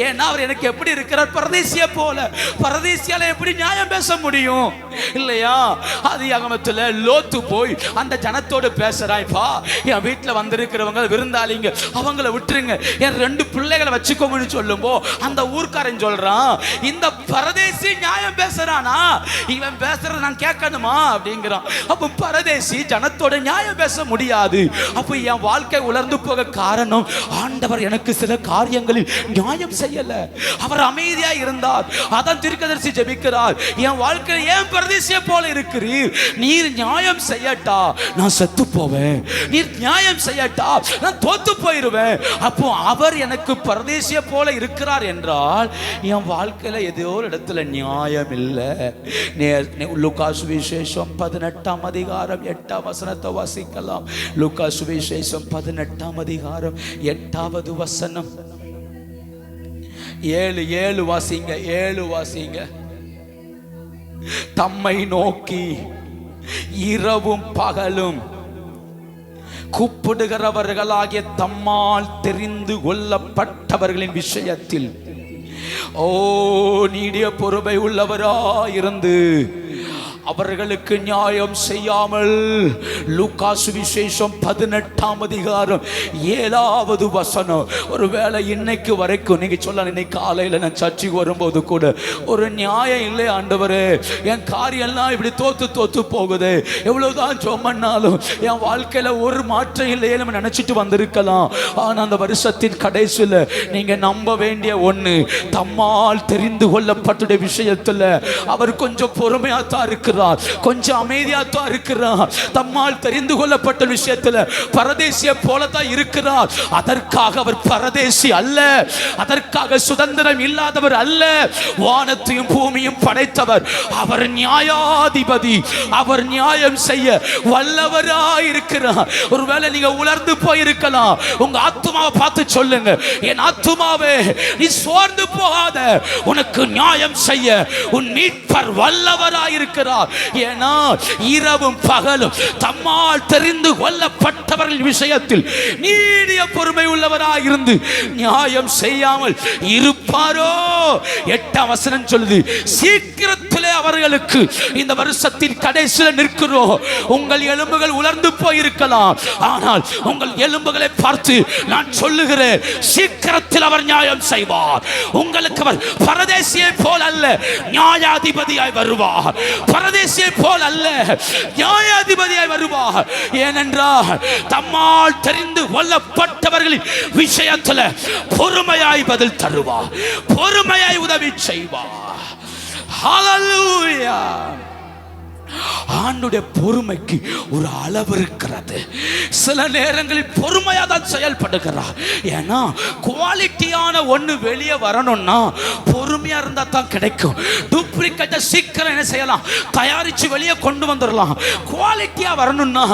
ஏன்னா அவர் எனக்கு எப்படி இருக்கிறார்? பரதேசிய போல. பரதேசியால எப்படி நியாயம் பேச முடியும்? இல்லையா? ஆதியாகமத்தில் லோத்து போய் அந்த ஜனத்தோடு பேசுறாய்ப்பா, என் வீட்டில் வந்திருக்கிறவங்க விருந்தாளிங்க, அவங்கள விட்டுருங்க, என் 2 பிள்ளைகளை வச்சுக்கோங்கன்னு சொல்லும்போ அந்த ஊர்க்காரன் சொல்றான், இந்த பரதேசி நியாயம் பேசுறான், இவன் பேசுறது நான் கேட்கணுமா அப்படிங்கிறான். அப்ப பரதேசி ஜனத்தோட நியாயம் பேச முடியாது. அப்ப என் வாழ்க்கை உலர்ந்து போக காரணம் ஆண்டவர் எனக்கு சில காரியங்களில் நியாயம் செய்யல. அவர் அமைதியா இருந்தார். அதான் தீர்க்கதரிசி ஜெபிக்கிறார், என் வாழ்க்கை ஏன் பரதேசியை போல இருக்கிறீர்? நீர் நியாயம் செய்யட்டா நான் செத்து போவேன், நீர் நியாயம் செய்யட்டா நான் தோத்து போயிருவேன். அப்போ அவர் எனக்கு பரதேசியை போல இருக்கிறார் என்றால் என் வாழ்க்கையில ஏதோ ஒரு இடத்துல நியாயம் இல்லை. லூக்கா சுவிசேஷம் 18ஆம் அதிகாரம் 8ஆம் வசனத்தை வாசிக்கலாம். லூக்கா சுவிசேஷம் 18ஆம் அதிகாரம் 8வது வசனம். 7 வாசிங்க, 7 வாசிங்க. தம்மை நோக்கி இரவும் பகலும் கூப்பிடுகிறவர்களாகிய தம்மால் தெரிந்து கொள்ளப்பட்டவர்களின் விஷயத்தில் நீடிய பொறுமை உள்ளவராயிருந்து அவர்களுக்கு நியாயம் செய்யாமல். லூக்கா சுவிசேஷம் 18ஆம் அதிகாரம் 7வது வசனம். ஒருவேளை இன்னைக்கு வரைக்கும் நீங்க சொல்ல, இன்னைக்கு காலையில நான் சர்ச்சுக்கு வரும்போது கூட ஒரு நியாயம் இல்லை ஆண்டவரே, என் காரியெல்லாம் இப்படி தோத்து போகுது, எவ்வளவுதான் சொன்னாலும் என் வாழ்க்கையில ஒரு மாற்றம் இல்லையே நம்ம நினைச்சிட்டு வந்திருக்கலாம். ஆனா அந்த வருஷத்தின் கடைசியில் நீங்க நம்ப வேண்டிய ஒண்ணு, தம்மால் தெரிந்து கொள்ளப்பட்ட விஷயத்துல அவர் கொஞ்சம் பொறுமையா தான் இருக்கிறார், கொஞ்சம் அமைதியா தான் இருக்கிறார். தம்மால் தெரிந்து கொள்ளப்பட்ட விஷயத்துல பரதேசிய போலதான் இருக்கிறார். அதற்காக அவர் பரதேசி அல்ல, அதற்காக சுதந்திரம் இல்லாதவர் அல்ல. வானத்தையும் பூமியும் படைத்தவர், அவர் நியாயாதிபதி, அவர் நியாயம் செய்ய வல்லவராயிருக்கிறார். ஒருவேளை நீங்க உலர்ந்து போயிருக்கலாம், உங்க ஆத்துமாவை பார்த்து சொல்லுங்க, என் ஆத்துமாவே நீ சோர்ந்து போகாத, உனக்கு நியாயம் செய்ய உன் மீட்பர் வல்லவராயிருக்கிறார். ஏன்னா இரவும் பகலும் தம்மால் தெரிந்து கொள்ளப்பட்டவர்கள் விஷயத்தில் நீடிய பொறுமை உள்ளவராயிருந்து நியாயம் செய்யாமல் இருப்பாரோ? 8ஆம் வசனம் சொல்லுது, சீக்கிரத்திலே அவர்களுக்கு இந்த வருஷத்தின் கடைசியில் நிற்கிறோம். உங்கள் எலும்புகள் உலர்ந்து போயிருக்கலாம், ஆனால் உங்கள் எலும்புகளை பார்த்து நான் சொல்லுகிறேன், சீக்கிரத்தில் அவர் நியாயம் செய்வார். உங்களுக்கு அவர் பரதேசியை போல் அல்ல, நியாயாதிபதியாய் வருவார். பரதேசியை போல் அல்ல, நியாயாதிபதியாய் வருவார். ஏனென்றால் தம்மால் தெரிந்து கொள்ளப்பட்டவர்களின் விஷயத்தில் பொறுமையாய் பதில் தருவார், பொறுமையாய் உதவி செய்வார். ஹல்லேலூயா. ஆண்டுடைய பொறுமைக்கு ஒரு அளவு இருக்கிறது. சில நேரங்களில் பொறுமையா தான் செயல்படுகிறார். ஏன்னா குவாலிட்டியான ஒண்ணு வெளியே வரணும்னா பொறுமையா இருந்தா தான் கிடைக்கும். டூப்ளிகேட்டை சீக்கிரம் என்ன செய்யலாம், தயாரிச்சு வெளியே கொண்டு வந்துடலாம். குவாலிட்டியா வரணும்னா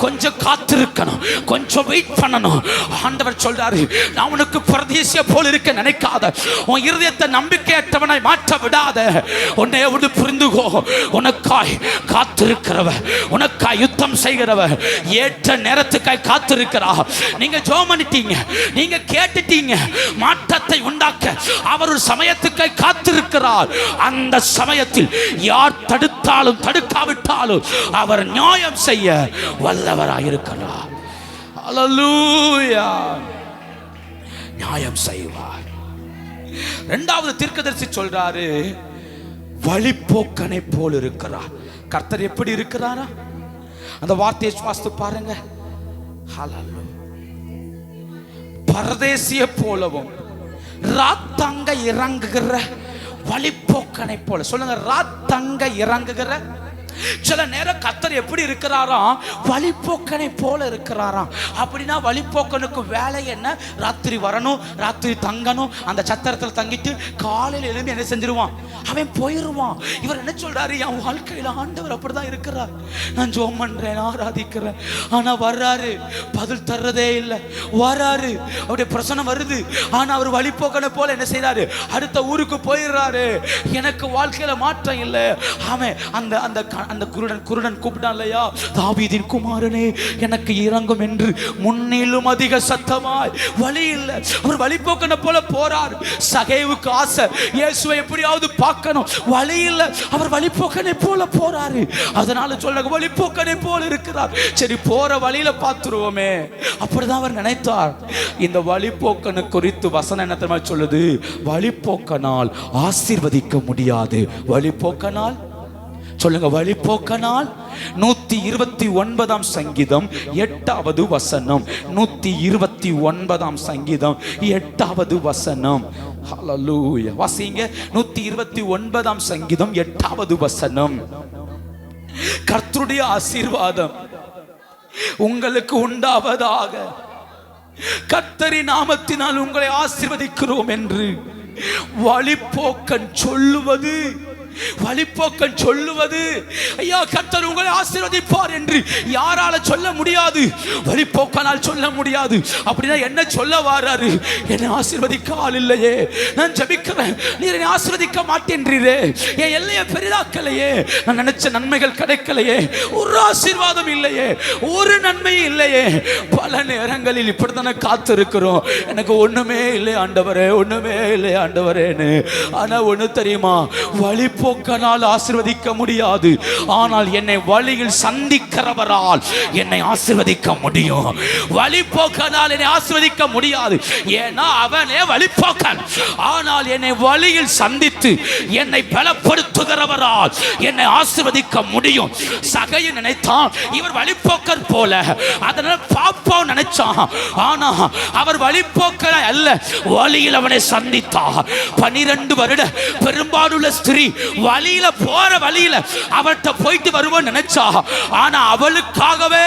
கொஞ்சம் காத்திருக்கணும், கொஞ்சம் வெயிட் பண்ணணும். ஆண்டவர் சொல்றாரு, நான் உனக்கு பரதேசிய போல் இருக்க நினைக்காத, உன் இருதயத்தை நம்பிக்கையற்றவனாய் மாற்ற விடாத, உன்னை விட்டு புரிந்துகோ, உனக்காய் காத்திருக்கிறவர், உனக்காய் யுத்தம் செய்கிறவர், ஏற்ற நேரத்துக்காய் காத்திருக்கிறார். நீங்க ஜெபம் பண்ணிட்டீங்க, நீங்க கேட்டுட்டீங்க, மாற்றத்தை உண்டாக்க அவர் ஒரு சமயத்துக்காய் காத்திருக்கிறார். அந்த சமயத்தில் யார் தடுத்தாலும் தடுக்காவிட்டாலும் அவர் நியாயம் செய்ய வல்லவராயிருக்கிறார். ஹல்லேலூயா. நியாயம் செய்வார். 2வது தீர்க்கதரிசி சொல்றாரு, வழிப்போக்கனை போல் இருக்கிறார். கர்த்தர் எப்படி இருக்கிறாரா? அந்த வார்த்தையை வாசித்து பாருங்க. ஹல்லேலூயா. பரதேசிய போலவும் ராத்தங்க இறங்குகிற வழிப்போக்கனை போல. சொல்லுங்க, ராத்தங்க இறங்குகிற. சில நேரம் கர்த்தர் எப்படி இருக்கிறாராம், வழிப்போக்கனை போல இருக்கிறாராம். அப்படின்னா வழிப்போக்கனுக்கு வேலை என்ன? ராத்திரி வரணும், ராத்திரி தங்கணும், அந்த சத்திரத்தில் தங்கிட்டு காலையில் எழும்பி என்ன செஞ்சிருவான், அவன் போயிருவான். இவர் என்ன சொல்றாரு, என் வாழ்க்கையில் ஆண்டவர் அப்படிதான் இருக்கிறார். நான் ஜெபம் பண்றேன், ஆராதிக்கிறேன், ஆனா வர்றாரு, பதில் தர்றதே இல்லை. வர்றாரு, அவருடைய பிரசனம் வருது, ஆனா அவர் வழிப்போக்கனை போல என்ன செய்யறாரு, அடுத்த ஊருக்கு போயிடுறாரு. எனக்கு வாழ்க்கையில மாற்றம் இல்லை. அவன் அந்த அந்த அந்த குருடன் கூப்பிட்டான் இல்லையா, தாவீதின் குமாரனே எனக்கு இறங்கும் என்று முன்னிலும் அதிக சத்தமாய். வழி இல்லை, அவர் வழிப்போக்கனை போல போறார். சகேவுக்கு ஆசை, இயேசுவை எப்படியாவது பார்க்கணும், வழி இல்லை, அவர் வழிப்போக்கனை போல போறாரு. அதனால சொல்ல, வழிப்போக்கனை போல இருக்கிறார். சரி, போற வழியில பார்த்துருவோமே, அப்படிதான் அவர் நினைத்தார். இந்த வழிப்போக்கனை குறித்து வசனம் என்ன தெரியுமா சொல்லுது, வழிப்போக்கனால் ஆசீர்வதிக்க முடியாது. வழிப்போக்கனால் சொல்லுங்க, வழிப்போக்கனால். 129ஆம் சங்கீதம் 8வது வசனம். 129ஆம் சங்கீதம் 8வது வசனம். ஹல்லேலூயா. வாசிங்க, 129ஆம் சங்கீதம் 8வது வசனம். கர்த்தருடைய ஆசீர்வாதம் உங்களுக்கு உண்டாவதாக, கர்த்தரின் நாமத்தினால் உங்களை ஆசீர்வதிக்கிறோம் என்று வழிப்போக்கன் சொல்லுவது. வழிப்போக்கன் சொல்லுவது, ஐயா கர்த்தர் உங்களை ஆசீர்வதிப்பார் என்று யாரால சொல்ல முடியாது, வழிப்போக்கனால் சொல்ல முடியாது. அப்படின்னா என்ன சொல்ல வராரு, என்னை ஆசீர்வதிக்க ஆள் இல்லையே, நான் ஜெபிக்கிறேன், நீர் என்னை ஆசீர்வதிக்க மாட்டேன்றீரே, என் எல்லையை பெரிதாக்கலையே, நான் நினைச்ச நன்மைகள் கிடைக்கலையே, ஒரு ஆசீர்வாதம் இல்லையே, ஒரு நன்மையும் இல்லையே. பல நேரங்களில் இப்படித்தானே காத்திருக்கிறோம், எனக்கு ஒண்ணுமே இல்லை ஆண்டவரே, ஒண்ணுமே இல்லை ஆண்டவரேன்னு. ஆனா ஒண்ணு தெரியுமா, வழிப்போ வழிபோக்கனால் ஆசீர்வதிக்க முடியாது, ஆனால் என்னை வழியில் சந்திக்கிறவரால் என்னை ஆசீர்வதிக்க முடியும். வழிபோக்கனால் என்னை ஆசீர்வதிக்க முடியாது, ஏன்னா அவனே வழிபோக்கன். ஆனால் என்னை வழியில் சந்தித்து என்னை பலப்படுத்துகிறவரால் என்னை ஆசீர்வதிக்க முடியும். சகையை நினைத்தான் இவர் வழிபோக்கர் போல, அதனால பாப்பா நினைச்சான். ஆனா அவர் வழிபோக்கர் அல்ல, வழியில் அவனை சந்தித்தார். 12 வருட பெரும்பாலுள்ள ஸ்திரீ வழியில போற வழியில அவர்கிட்ட போயிட்டு வருவோம் நினைச்சா, ஆனா அவளுக்காகவே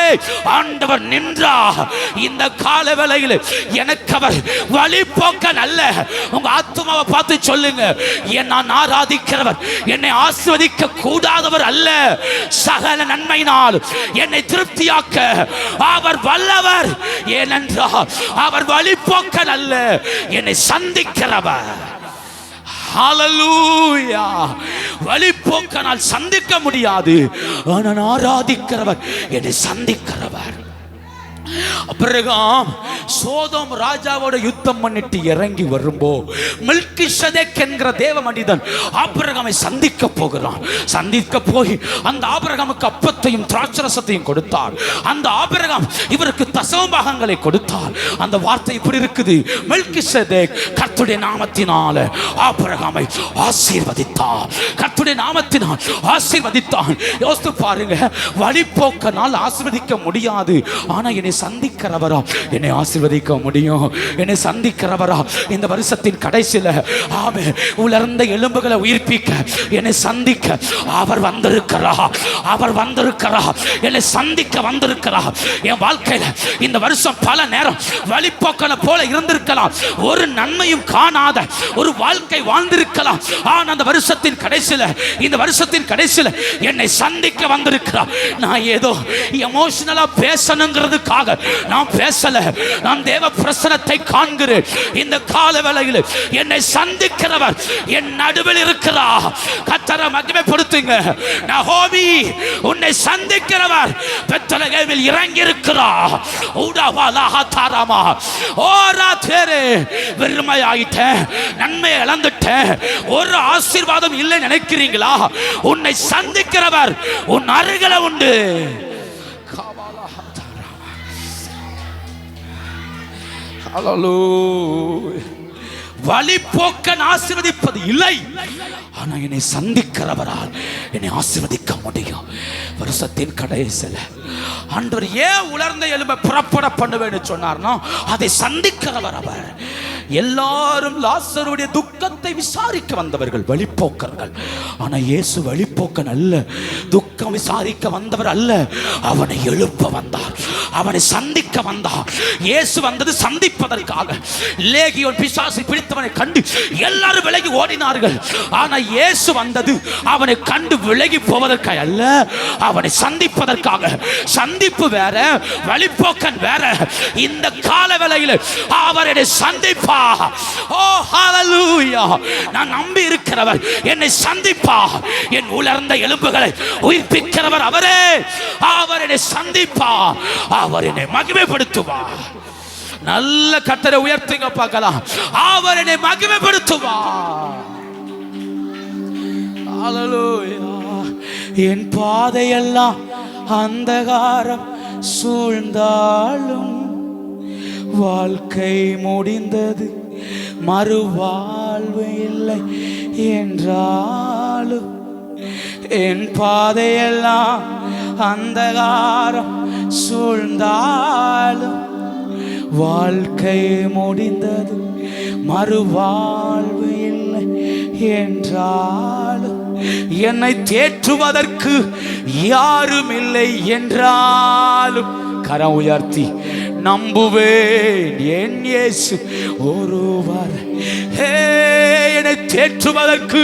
ஆண்டவர் நின்றார். இந்த கால வேளையில் எனக்கு அவர் வழிபோக்கன் அல்ல. உங்க ஆத்துமாவை பார்த்து சொல்லுங்க, நான் ஆராதிக்கிறவர் என்னை ஆசீர்வதிக்க கூடாதவர் அல்ல. சகல நன்மையினால் என்னை திருப்தியாக்க அவர் வல்லவர். ஏனென்றால் அவர் வழிபோக்கன் அல்ல, என்னை சந்திக்கிறவர். ஹல்லேலூயா. வழிபோக்கனால் சந்திக்க முடியாது, ஆனால் ஆராதிக்கிறவர் என்னை சந்திக்கிறவர். ஆபிரகாம் சோதோம் ராஜாவோட யுத்தம் பண்ணிட்டு இறங்கி வரும்போ மெல்கிசேதேக் என்கிற தேவ மனிதன் ஆபிரகாமை சந்திக்க போகிறான். சந்திக்க போய் அந்த ஆபிரகாமுக்கு அப்பத்தையும் திராட்சரசத்தையும் கொடுத்தார். அந்த ஆபிரகாம் இவருக்கு தசமபாகங்களை கொடுத்தார். அந்த வார்த்தை இப்படி இருக்குது, மெல்கிசேதேக் கர்த்தருடைய நாமத்தினால ஆபிரகாமை ஆசீர்வதித்தார். கர்த்தருடைய நாமத்தினால் ஆசீர்வதித்தான். யோசித்து பாருங்க, வழிபோக்கனால் ஆசீர்வதிக்க முடியாது, ஆனா என்னை சந்திக்கிறவரா என்னை ஆசீர்வதிக்க முடியும். என்னை சந்திக்கிறவரா இந்த வருஷத்தின் கடைசியில் ஆமென் உலர்ந்த எலும்புகளை உயிர்ப்பிக்க என்னை சந்திக்க அவர் வந்திருக்கிறார். அவர் வந்திருக்கிறார், என்னை சந்திக்க வந்திருக்கிறார். என் வாழ்க்கையில் இந்த வருஷம் பல நேரம் வழிபோக்கனை போல இருந்திருக்கலாம், ஒரு நன்மையும் காணாத ஒரு வாழ்க்கை வாழ்ந்திருக்கலாம். ஆனால் அந்த வருஷத்தின் கடைசியில், இந்த வருஷத்தின் கடைசியில் என்னை சந்திக்க வந்திருக்கிறார். நான் ஏதோ எமோஷனலா பேசணுங்கிறதுக்காக நான் பேசல, நான் தேவ பிரசன்னத்தை காண்கிறேன். இந்த கால வேளையில் என்னை சந்திக்கிறவர் என் நடுவில் இருக்கிறார். கர்த்தரை மகிமைப்படுத்துங்க. நகோமி உன்னை சந்திக்கிறவர் பெத்லகேமில் இறங்கி இருக்கிறார். ஊடாவாலாஹாராமா ஓரா தேரே வெறுமையாயிட்டேன், நன்மை இழந்துட்டேன், ஒரு ஆசீர்வாதம் இல்லை நினைக்கிறீங்களா? உன்னை சந்திக்கிறவர் உன் அருகில உண்டு. வழிபோக்கன் ஆசீர்வதிப்பது இல்லை, ஆனா என்னை சந்திக்கிறவரால் என்னை ஆசீர்வதிக்க முடியும். வருஷத்தின் கடைசியில் ஆண்டவர் ஏன் உலர்ந்த எலும்பை புறப்பட பண்ணுவேன்னு சொன்னார்னா, அதை சந்திக்கிறவர் அவர். எல்லாரும் லாசருடைய துக்கத்தை விசாரிக்க வந்தவர்கள் வழிபோக்கர்கள், ஆனா இயேசு வழிபோக்கன் அல்ல, துக்கம் விசாரிக்க வந்தவர் அல்ல, அவனை எழுப்ப வந்தார், அவனை சந்திக்க வந்தார். இயேசு வந்தது சந்திப்பதற்காக. லேகியோன் பிசாசு பிடித்தவனை கண்டு எல்லாரும் விலகி ஓடினார்கள், ஆனா இயேசு வந்தது அவனை கண்டு விலகி போவதற்காக அல்ல, அவனை சந்திப்பதற்காக. சந்திப்பு வேற, வழிபோக்கன் வேற. இந்த கால வேளையில் அவரை சந்திப்பா. ஓ ஹல்லேலூயா. நான் நம்பி இருக்கிறவர் என்னை சந்திப்பா. என் உலர்ந்த எலும்புகளை உயிர்ப்பிக்கிறவர் அவரே. அவர் என்னை சந்திப்பா, அவர் என்னை மகிமைப்படுத்துவார். நல்ல கர்த்தரை உயர்த்துங்க பார்க்கலாம். அவர் என்னை மகிமைப்படுத்துவார். ஹல்லேலூயா. என் பாதையெல்லாம் அந்தகாரம் சூழ்ந்தாலும் வாழ்க்கை முடிந்தது, மறுவாழ்வு இல்லை என்றாலும், என் பாதையெல்லாம் அந்தகாரம் சூழ்ந்தாலும் வாழ்க்கை முடிந்தது, மறுவாழ்வு இல்லை என்றாலும், என்னை தேற்றுவதற்கு யாரும் இல்லை என்றாலும் கரம் உயர்த்தி நம்புவேன் என் இயேசு ஒருவர். என்னை தேற்றுவதற்கு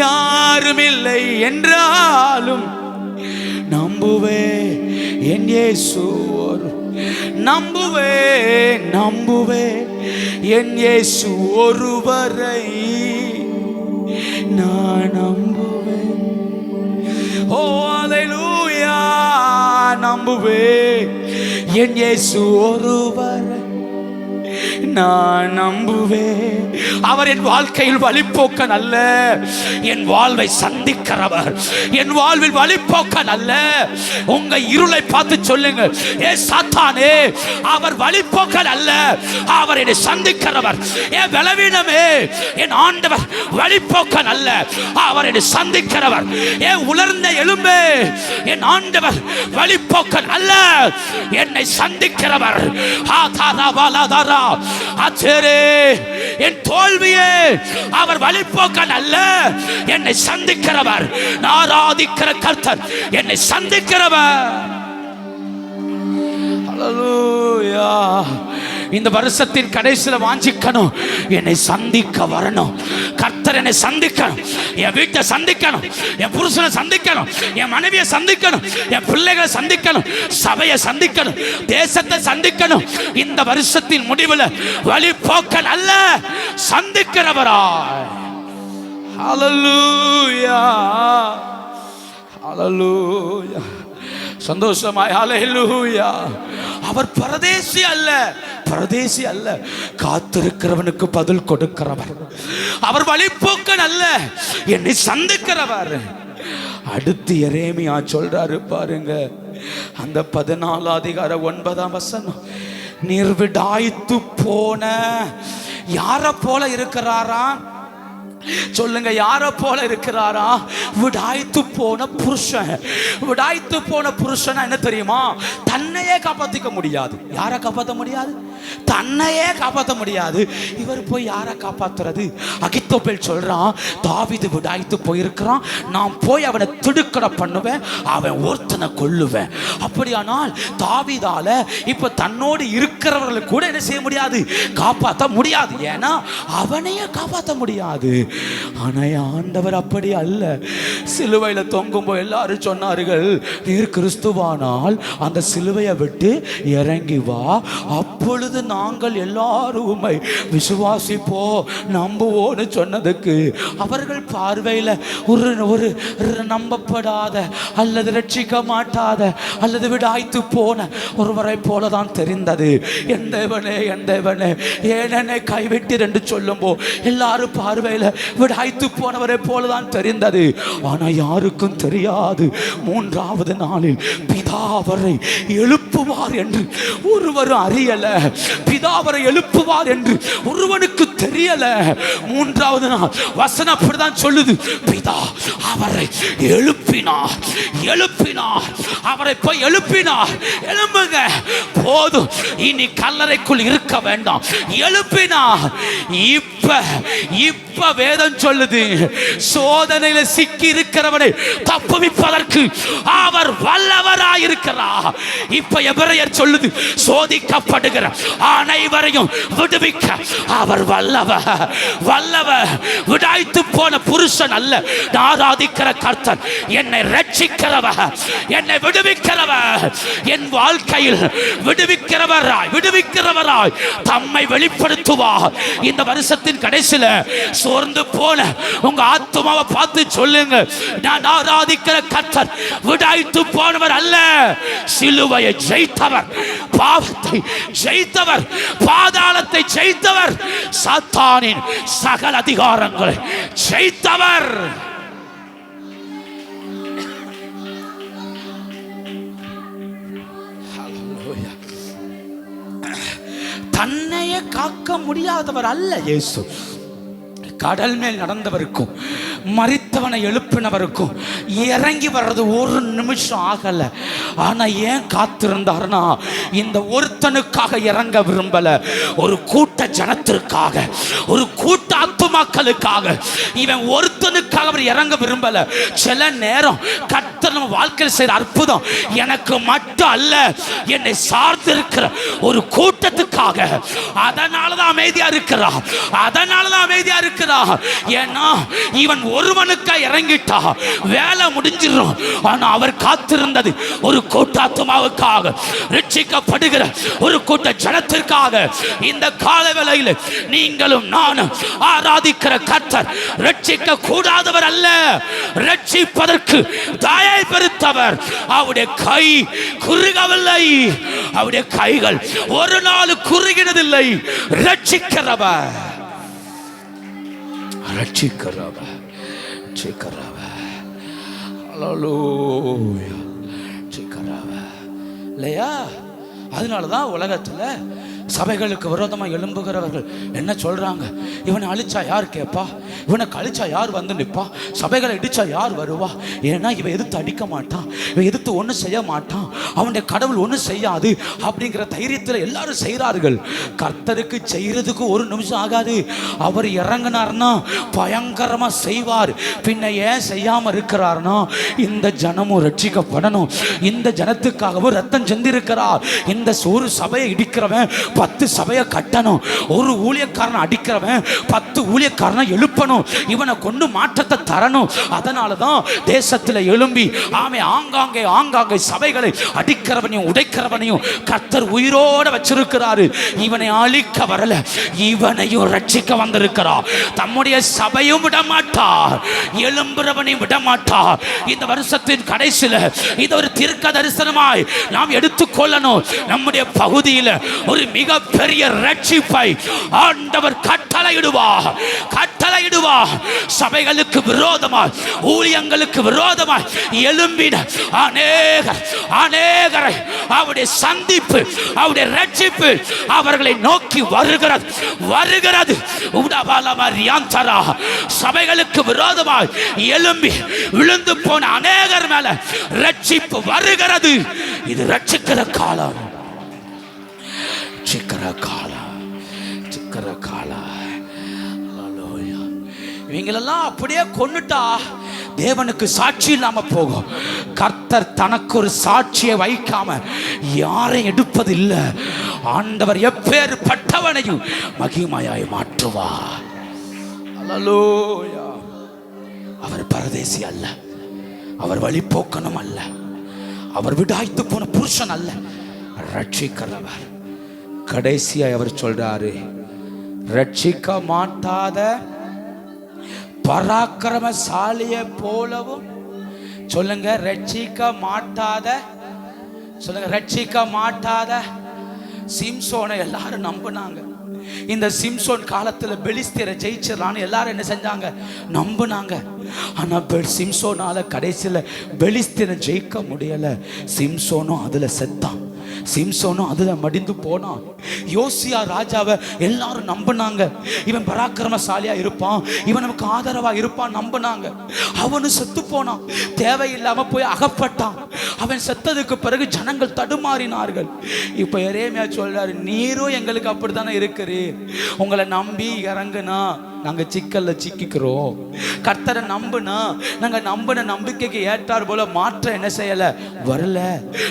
யாரும் இல்லை என்றாலும் நம்புவேன் என் இயேசு. நம்புவேன் நம்புவேன் என் இயேசு ஒருவரை நான் நம்புவேன். ஓ அல்லேலூயா. நம்புவேன் என் இயேசு ஒருவரை நான் நம்புவேன். அவர் என் வாழ்க்கையில் வழிபோக்கன் அல்ல, என் வாழ்வை சந்திக்கிறவர். என் வாழ்வில் வழிபோக்கன் அல்ல. உங்க இருளை பார்த்து சொல்லுங்க, ஏ சாத்தானே, அவர் வழிபோக்கன் அல்ல, அவர் என்னை சந்திக்கிறவர். என் பலவீனமே, என் ஆண்டவர் வழிபோக்கன் அல்ல, அவர் என்னை சந்திக்கிறவர். என் உலர்ந்த எலும்பே, என் ஆண்டவர் வழிபோக்கன் அல்ல, என்னை சந்திக்கிறவர். என் தோல்வியே, அவர் வழிபோக்கன் அல்ல, என்னை சந்திக்கிறவர். நான் ஆராதிக்கிற கர்த்தர் என்னை சந்திக்கிறவர். ஹல்லேலூயா. இந்த வருஷத்தின் கடைசியில் வாஞ்சிக்கணும், என்னை சந்திக்க வரணும். கர்த்தர் என்னை சந்திக்கணும், என் வீட்டை சந்திக்கணும், என் புருஷனை சந்திக்கணும், என் மனைவியை சந்திக்கணும், என் பிள்ளைகளை சந்திக்கணும், சபையை சந்திக்கணும், தேசத்தை சந்திக்கணும். இந்த வருஷத்தின் முடிவில் வழிபோக்கன் அல்ல, சந்திக்கிறவரா. ஹல்லேலூயா, ஹல்லேலூயா. சந்தோஷமாய் ஹல்லேலூயா. அவர் பரதேசி அல்ல, பரதேசி அல்ல, காத்திருக்கிறவனுக்கு பதில் கொடுக்கிறவர். அவர் வழிபோக்கன் அல்ல, என்னை சந்திக்கிறவர். அடுத்து எரேமியா சொல்றாரு பாருங்க, அந்த 14:9 நீர் விடாய்த்து போன யார போல இருக்கிறாரா? சொல்லுங்க, யார போல இருக்கிறாரா? விடாய்த்து போன புருஷன். விடாய்த்து போன புருஷன் என்ன தெரியுமா? தன்னையே காப்பாத்திக்க முடியாது. யாரை காப்பாற்ற முடியாது? தன்னையே காப்பாற்ற முடியாது. இவர் போய் யாரை காப்பாத்துறது? அகித்தோப்பேல் சொல்றான், தாவீது விடாய்த்து போயிருக்கிறான், நான் போய் அவனை திடுக்கட பண்ணுவேன், அவன் ஒருத்தனை கொல்லுவேன். அப்படியானால் தாவீதால இப்ப தன்னோடு இருக்கிறவர்களுக்கு கூட என்ன செய்ய முடியாது? காப்பாற்ற முடியாது. ஏன்னா அவனையே காப்பாற்ற முடியாது. ஆனா ஆண்டவர் அப்படி அல்ல. சிலுவையில தொங்கும்போது எல்லாரும் சொன்னார்கள், நீர் கிறிஸ்துவானால் அந்த சிலுவையை விட்டு இறங்கி வா, அப்பொழுது நாங்கள் எல்லாரும் உம்மை விசுவாசிப்போ நம்புவோன்னு சொன்னதுக்கு அவர்கள் பார்வையில் ஒரு நம்பப்படாத அல்லது ரட்சிக்க மாட்டாத அல்லது விடாய்த்து போன ஒருவரை போலதான் தெரிந்தது. என் தேவனே, என் தேவனே, ஏனென்னை கைவிட்டீர் என்று சொல்லும்போ எல்லாரும் பார்வையில் விடாய்த்து போனவரை போலதான் தெரிந்தது. ஆனா யாருக்கும் தெரியாது, 3வது நாளில் பிதா அவரை எழுப்புவார் என்று ஒருவரும் அறியல. பிதா அவரை எழுப்புவார் என்று ஒருவனுக்கு தெரியல. 3வது நாள் வசனம் அப்படிதான் சொல்லுது, பிதா அவரை எழுப்பினார். எழுப்பினார், அவரை போய் எழுப்பினார். எழும்புங்க, போதும், இனி கல்லறைக்குள் இருக்க வேண்டாம். எழுப்பினார். இப்ப வேதம் சொல்லுது, சோதனையில சிக்கி இருக்கிறவனை தப்புவிப்பதற்கு அவர் வல்லவராயிருக்கிறார். இப்ப எபிரேயர் சொல்லுது, சோதிக்கப்படுகிற அனைவரையும் விடுவிக்க அவர் வல்லவர். வல்லவர். விடாய்த்து போன புருஷன் அல்ல, ஆராதிக்கிற கர்த்தர் என்னை ரட்சிக்கிறவர், என்னை விடுவிக்கிறவர், என் வாழ்க்கையில் விடுவிக்கிறவராய் தம்மை வெளிப்படுத்துவார். இந்த வருஷத்தின் கடைசியில சோர்ந்து போன உங்க ஆத்துமாவை பார்த்து சொல்லுங்க, நான் ஆராதிக்கிற கர்த்தர் விடாய்த்து போனவர் அல்ல, சிலுவையை ஜெயித்தவர், பாவத்தை ஜெயித்தவர், பாதாளத்தை ஜெயித்தவர், சாத்தானின் சகல அதிகாரங்களை ஜெயித்தவர். தன்னையே காக்க முடியாதவர் அல்ல இயேசு. கடல் மேல் நடந்தவருக்கும் மரித்தவனை எழுப்பினவருக்கும் இறங்கி வர்றது ஒரு நிமிஷம் ஆகல. ஆனா ஏன் காத்திருந்தார்னா, இந்த ஒருத்தனுக்காக இறங்க விரும்பல, ஒரு கூட்ட ஜனத்திற்காக, ஒரு கூட்ட ஆத்துமாக்களுக்காக, இவன் ஒருத்தனுக்காக அவர் இறங்க விரும்பல. சில நேரம் கர்த்தர் நம்ம வாழ்க்கையில் செய்த அற்புதம் எனக்கு மட்டும் அல்ல, என்னை சார்ந்திருக்கிற ஒரு கூட்டத்துக்காக. அதனாலதான் அமைதியா இருக்கிறார், அதனாலதான் அமைதியா இருக்கிறார். இருக்கிறார். ஏன்னா இவன் ஒருவனுக்கா இறங்கிட்டா வேலை முடிஞ்சிடும். ஆனா அவர் காத்திருந்தது ஒரு கூட்டாத்மாவுக்காக, ரட்சிக்கப்படுகிற ஒரு கூட்ட ஜனத்திற்காக. இந்த கால வேளையில் நீங்களும் நானும் ஆராதிக்கிற கர்த்தர் ரட்சிக்க கூடாதவர் அல்ல, ரட்சிப்பதற்கு தயை பெருத்தவர். அவருடைய கை குறுகவில்லை, அவருடைய கைகள் ஒரு நாள் குறுகினதில்லை. ரட்சிக்கிறவர், ரட்சிக்கிறவர், ரட்சிக்கிறவர். ஹல்லேலூயா, ரட்சிக்கிறவர் இல்லையா? அதனாலதான் உலகத்துல சபைகளுக்கு விரோதமாக எழும்புகிறவர்கள் என்ன சொல்றாங்க? இவனை அழிச்சா யார் கேட்பா? இவனை கழிச்சா யார் வந்து நிற்பா? சபைகளை இடிச்சா யார் வருவா? ஏன்னா இவன் எதிர்த்து அடிக்க மாட்டான், இவன் எதிர்த்து ஒன்றும் செய்ய மாட்டான், அவனுடைய கடவுள் ஒன்றும் செய்யாது அப்படிங்கிற தைரியத்தில் எல்லாரும் செய்கிறார்கள். கர்த்தருக்கு செய்யறதுக்கு ஒரு நிமிஷம் ஆகாது. அவர் இறங்கினார்னா பயங்கரமா செய்வார். பின்ன ஏன் செய்யாம இருக்கிறார்னா இந்த ஜனமும் ரட்சிக்கப்படணும். இந்த ஜனத்துக்காகவும் ரத்தம் செந்திருக்கிறார். இந்த ஒரு சபையை இடிக்கிறவன் 10 சபையை கட்டணும். ஒரு ஊழியக்காரனை அடிக்கிறவன் 10 ஊழியக்காரனை எழுப்பணும். இவனை கொண்டு மாற்றத்தை தரணும். அதனாலதான் தேசத்தில் எழும்பி ஆங்காங்கே சபைகளை அடிக்கிறவனையும் உடைக்கிறவனையும் கர்த்தர் உயிரோட வச்சிருக்கிறாரு. இவனை அழிக்க வரல, இவனையும் ரட்சிக்க வந்திருக்கிறார். தம்முடைய சபையும் விடமாட்டார், எழும்புறவனையும் விடமாட்டார். இந்த வருஷத்தின் கடைசியில் இது ஒரு தீர்க்க தரிசனமாய் நாம் எடுத்துக்கொள்ளணும். நம்முடைய பகுதியில் ஒரு மிக பெரிய ரட்சிப்பை ஆண்டவர் கட்டளையிடுவார். சபைகளுக்கு விரோதமாய், ஊழியங்களுக்கு விரோதமாய் எழும்பின அநேகரை அவருடைய சந்திப்பு, அவருடைய ரட்சிப்பு அவர்களை நோக்கி வருகிறது. சபைகளுக்கு விரோதமாய் எழும்பி விழுந்து போன அநேகர் மேல ரட்சிப்பு வருகிறது. இது ரட்சிக்கிற காலம், சிக்கர காலம். இவங்களெல்லாம் அப்படியே கொன்னுட்டா தேவனுக்கு சாட்சி இல்லாம போகும். கர்த்தர் தனக்கு ஒரு சாட்சியை வைக்காம யாரையும் எடுப்பது இல்லை. ஆண்டவர் எப்பேற்பட்டவனையும் மகிமையாய் மாற்றுவார். அல்லேலூயா. அவர் பரதேசி அல்ல, அவர் வழிபோக்கனும் அல்ல, அவர் விடாய்த்து போன புருஷன் அல்ல, ரட்சிக்கிறவர். கடைசியாய் அவர் சொல்றாரு, ரட்சிக்க மாட்டாத பராக்கிரமசாலியை போலவும். சொல்லுங்க, ரட்சிக்க மாட்டாத சிம்சோனை எல்லாரும் நம்பினாங்க. இந்த சிம்சோன் காலத்துல பெலிஸ்தியரை ஜெயிச்சிடலான்னு எல்லாரும் என்ன செஞ்சாங்க? நம்பினாங்க. ஆனா சிம்சோனால கடைசியில பெலிஸ்தியரை ஜெயிக்க முடியல. சிம்சோனும் அதுல செத்தான், சிம்சோனும் அதுல மடிந்து போனான். யோசியா ராஜாவை எல்லாரும் நம்பினாங்க. இவன் பராக்கிரமசாலியா இருப்பான், இவன் நமக்கு ஆதரவா இருப்பான் நம்பினாங்க. அவனும் செத்து போனான், தேவையில்லாம போய் அகப்பட்டான். அவன் செத்ததுக்கு பிறகு ஜனங்கள் தடுமாறினார்கள். இப்ப எரேமியா சொல்றாரு, நீரும் எங்களுக்கு அப்படித்தானே இருக்கிறீ. உங்களை நம்பி இறங்குனா நாங்க சிக்கல்ல சிக்கிக்கிறோம். கர்த்தரை நம்புனா நாங்க நம்பின நம்பிக்கைக்கு ஏற்றார் போல மாற்றம் என்ன செய்யல, வரல.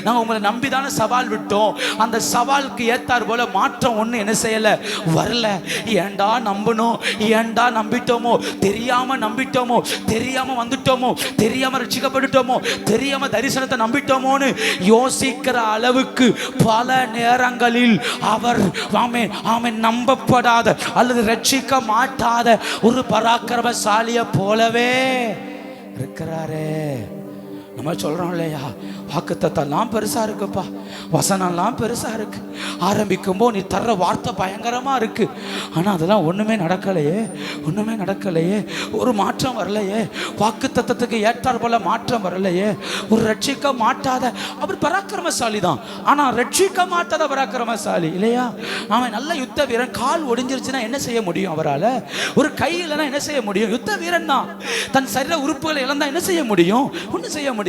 நாங்க உங்களை நம்பிதானே சவால் விட்டோம், அந்த சவாலுக்கு ஏற்றார் போல மாற்றம் ஒண்ணு என்ன செய்யல, வரல. ஏண்டா நம்பணும், ஏண்டா நம்பிட்டோமோ, தெரியாம நம்பிட்டோமோ, தெரியாம வந்துட்டோமோ, தெரியாம ரட்சிக்கப்பட்டுட்டோமோ, தெரியாம தரிசனத்தை நம்பிட்டோமோன்னு யோசிக்கிற அளவுக்கு பல நேரங்களில் அவர் நம்பப்படாத அல்லது ரட்சிக்க மாட்டாத ஒரு பராக்கிரமசாலிய போலவே இருக்கிறாரே. நம்ம சொல்றோம் இல்லையா, வாக்குத்தத்தெல்லாம் பெருசா இருக்குப்பா, வசனம்லாம் பெருசா இருக்கு, ஆரம்பிக்கும் போது நீ தர்ற வார்த்தை பயங்கரமா இருக்கு, ஆனா அதெல்லாம் ஒண்ணுமே நடக்கலையே, ஒரு மாற்றம் வரலையே, வாக்குத்தத்தத்துக்கு ஏற்றார் போல மாற்றம் வரலையே. ஒரு ரட்சிக்க மாட்டாத அவர் பராக்கிரமசாலி தான், ஆனா ரட்சிக்க மாட்டாத பராக்கிரமசாலி இல்லையா? அவன் நல்ல யுத்த வீரன். கால் ஒடிஞ்சிருச்சுன்னா என்ன செய்ய முடியும் அவரால்? ஒரு கை இல்லைன்னா என்ன செய்ய முடியும்? யுத்த வீரன் தான். தன் சரீர உறுப்புகளை இழந்தா என்ன செய்ய முடியும்? ஒன்றும் செய்ய முடியாது.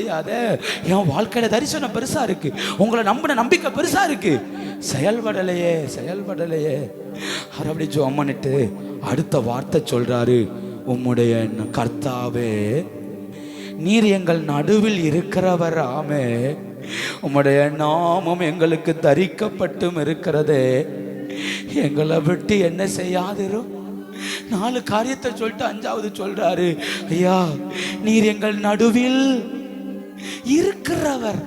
என் வாழ்க்கையில தரிசனம் பெருசா இருக்கு, உங்களை நம்பின நம்பிக்கை பெருசா இருக்கு, செயல்படலையே. அப்படி ஜோமனிட்டு அடுத்த வார்த்தை சொல்றாரு, உம்முடைய கர்த்தாவே நீர் எங்கள் நடுவில் இருக்கிறவர், ஆமே உம்முடைய நாமம் எங்களுக்கு தரிக்கப்பட்டும் இருக்கிறதே, எங்களை விட்டு என்ன செய்யாதிரும். 4 காரியத்தை சொல்லிட்டு 5வது சொல்றாரு, ஐயா நீர் எங்கள் நடுவில் இருக்கிறவர்.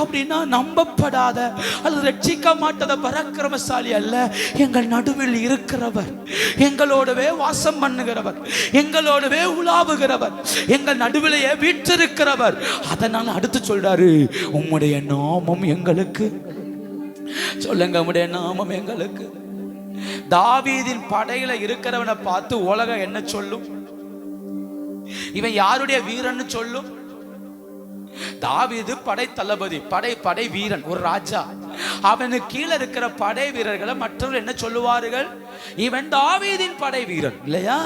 அப்படின்னா நம்பப்படாத அது ரட்சிக்க மாட்டாத பராக்கிரமசாலி அல்ல, எங்கள் நடுவில் இருக்கிறவர், எங்களோடவே வாசம் பண்ணுகிறவர், எங்களோடவே உலாவுகிறவர், எங்கள் நடுவிலேயே வீற்றிருக்கிறவர். அதனால அடுத்து சொல்றாரு, உம்முடைய நாமம் எங்களுக்கு, சொல்லுங்க உம்முடைய நாமம் எங்களுக்கு. தாவீதின் படையில இருக்கிறவனை பார்த்து உலகம் என்ன சொல்லும்? இவன் யாருடைய வீரன்னு சொல்லும்? தாவீது படை தளபதி, படை வீரன், ஒரு ராஜா. அவனுக்கு கீழே இருக்கிற படை வீரர்களை மற்றவர்கள் என்ன சொல்லுவார்கள்? இவன் தாவீதின் படை வீரன் இல்லையா?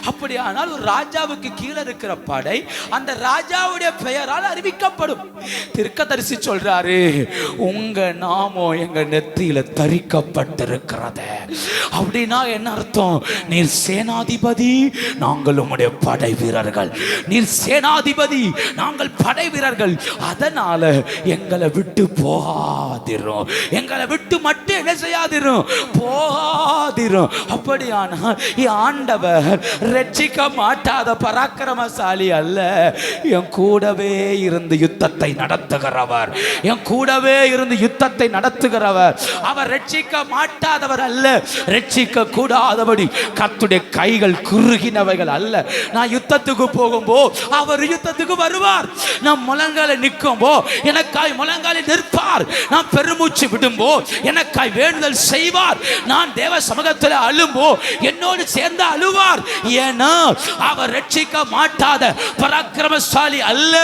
அப்படியானால் ஒரு ராஜாவுக்கு கீழே இருக்கிற படை அந்த ராஜாவுடைய பெயரால் அறிவிக்கப்படும். தீர்க்கதரிசி சொல்றாரு, உங்க நாமம் எங்க நெத்தியில தரிக்கப்பட்டிருக்கிறது. அப்படின்னா என்ன அர்த்தம்? நீர் சேனாதிபதி, நாங்கள் உம்முடைய படை வீரர்கள். நீர் சேனாதிபதி, நாங்கள் படை வீரர்கள். அதனால எங்களை விட்டு போகாதிரும், எங்களை விட்டு மட்டும் என்ன செய்யாதிரும், போகாதிரும். அப்படியானால் ஆண்டவர் ரட்சிக்க மாட்டாத பராக்கிரமசாலி அல்ல, என் கூடவே இருந்து யுத்தத்தை நடத்துகிறவர், என் கூடவே இருந்து யுத்தத்தை நடத்துகிறவர். அவர் ரட்சிக்க மாட்டாதவர் அல்ல, ரட்சிக்க கூடாதபடி கர்த்தருடைய கைகள் குறுகினவைகள் அல்ல. நான் யுத்தத்துக்கு போகும்போ அவர் யுத்தத்துக்கு வருவார். நான் முழங்கால நிற்கும்போ எனக்காய் முழங்கால நிற்பார். நான் பெருமூச்சு விடும்போ எனக்காய் வேண்டுதல் செய்வார். நான் தேவ சமூகத்தில் அழும்போ என்னோடு சேர்ந்து அழுவார். ஏன்னா அவர் ரட்சிக்க மாட்டாத பராக்கிரமசாலி அல்ல,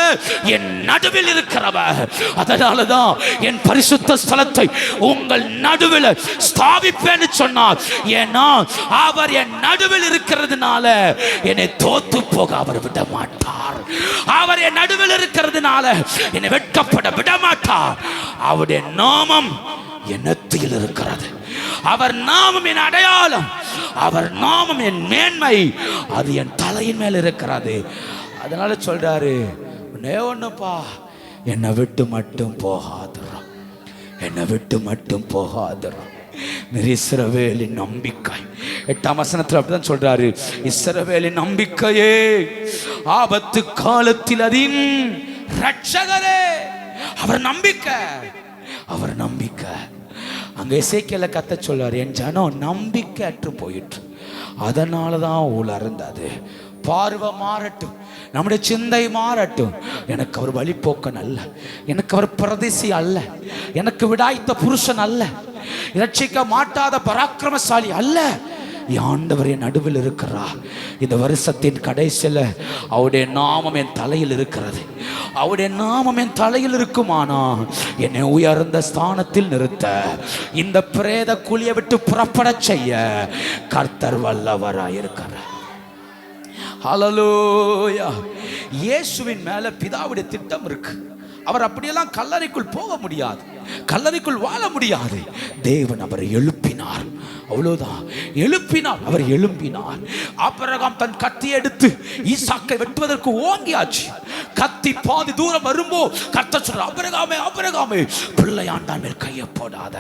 என் நடுவில் இருக்கிறவர். அதனாலதான் என் பரிசுத்த ஸ்தலத்தை உங்கள் நடுவில் ஸ்தாபிப்பேன்னு சொன்னார். ஏன்னா அவர் என் நடுவில் இருக்கிறதுனால என்னை தோத்து போக அவர் விட மாட்டார். அவர் என் நடுவில் இருக்கிறதுனால என்னை வெட்கப்பட விட மாட்டார். அவருடைய நாமம் என் நெத்தியில் இருக்கிறது. அவர் நாமம் என் அடையாளம், அவர் நாமம் என் மேன்மை, அது என் தலையின் மேல் இருக்கிறது. அதனால சொல்றாரு, ஒண்ணுப்பா, என்னை விட்டு மட்டும் போகாதுறோம், என்னை விட்டு மட்டும் போகாதுறோம். இஸ்ரவேலின் நம்பிக்கை 8ஆம் வசனத்தில் அப்படிதான் சொல்றாரு, இஸ்ரவேலின் நம்பிக்கையே, ஆபத்து காலத்தில் அதின் ரட்சகரே. அவர் நம்பிக்கை, அவர் நம்பிக்கை. அங்க எசேக்கியேல கத்த சொல்றாரு, என் ஜனம் நம்பிக்கை அற்று போயிற்று, அதனாலதான் உலர்ந்தது. பார்வை மாறட்டும், நம்முடைய சிந்தை மாறட்டும். எனக்கு அவர் வழிபோக்கன் அல்ல, எனக்கு அவர் பிரதிசி அல்ல, எனக்கு விடாய்த்த புருஷன் அல்ல, இரட்சிக்க மாட்டாத பராக்கிரமசாலி அல்ல. ஆண்டவர் என் நடுவில் இருக்கிறார். இந்த வருஷத்தின் கடைசியில் அவருடைய நாமம் என் தலையில் இருக்கிறது. அவருடைய நாமம் என் தலையில் இருக்குமானா என்னை உயர்ந்த ஸ்தானத்தில் நிறுத்த, இந்த பிரேத குழியை விட்டு புறப்பட செய்ய கர்த்தர் வல்லவராய் இருக்கிறார். ஹல்லேலூயா. இயேசுவின் மேல பிதாவுடைய திட்டம் இருக்கு. அவர் அப்படியெல்லாம் கல்லறைக்குள் போக முடியாது, கல்லறைக்குள் வாழ முடியாது. தேவன் அவரை எழுப்பினார், அவ்வளவுதான். எழுப்பினார், அவர் எழும்பினார். ஆபிரகாம் தன் கத்தி எடுத்து ஈசாக்கை வெட்டுவதற்கு ஓங்கியாச்சு. கத்தி பாதி தூரம் வரும்போ கர்த்தர் சொல்றார், ஆபிரகாமே ஆபிரகாமே, பிள்ளையாண்டான் மேல் கையை போடாத.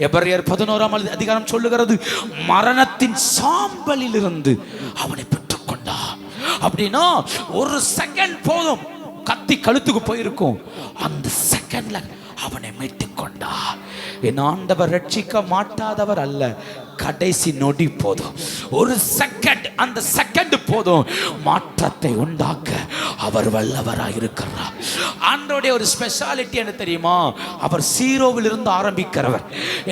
எபிரேயர் 11ஆம் அதிகாரம் சொல்லுகிறது, மரணத்தின் சாம்பலில் இருந்து அவனை பெற்றுக்கொண்டார். அப்படின்னா ஒரு செகண்ட் போதும், கத்தி கழுத்துக்கு போயிருக்கும், அந்த செகண்ட்ல அவனை மீட்டுக் கொண்டார். என் ஆண்டவர் ரட்சிக்க மாட்டாதவர் அல்ல, கடைசி நொடி போதும், ஒரு செகண்ட், அந்த செகண்ட் போதும் மாற்றத்தை உண்டாக்க அவர் வல்லவராக இருக்கிறார். ஆண்டவருடைய ஒரு ஸ்பெஷாலிட்டி என்ன தெரியுமா? அவர் ஜீரோவில் இருந்து ஆரம்பிக்கிறவர்.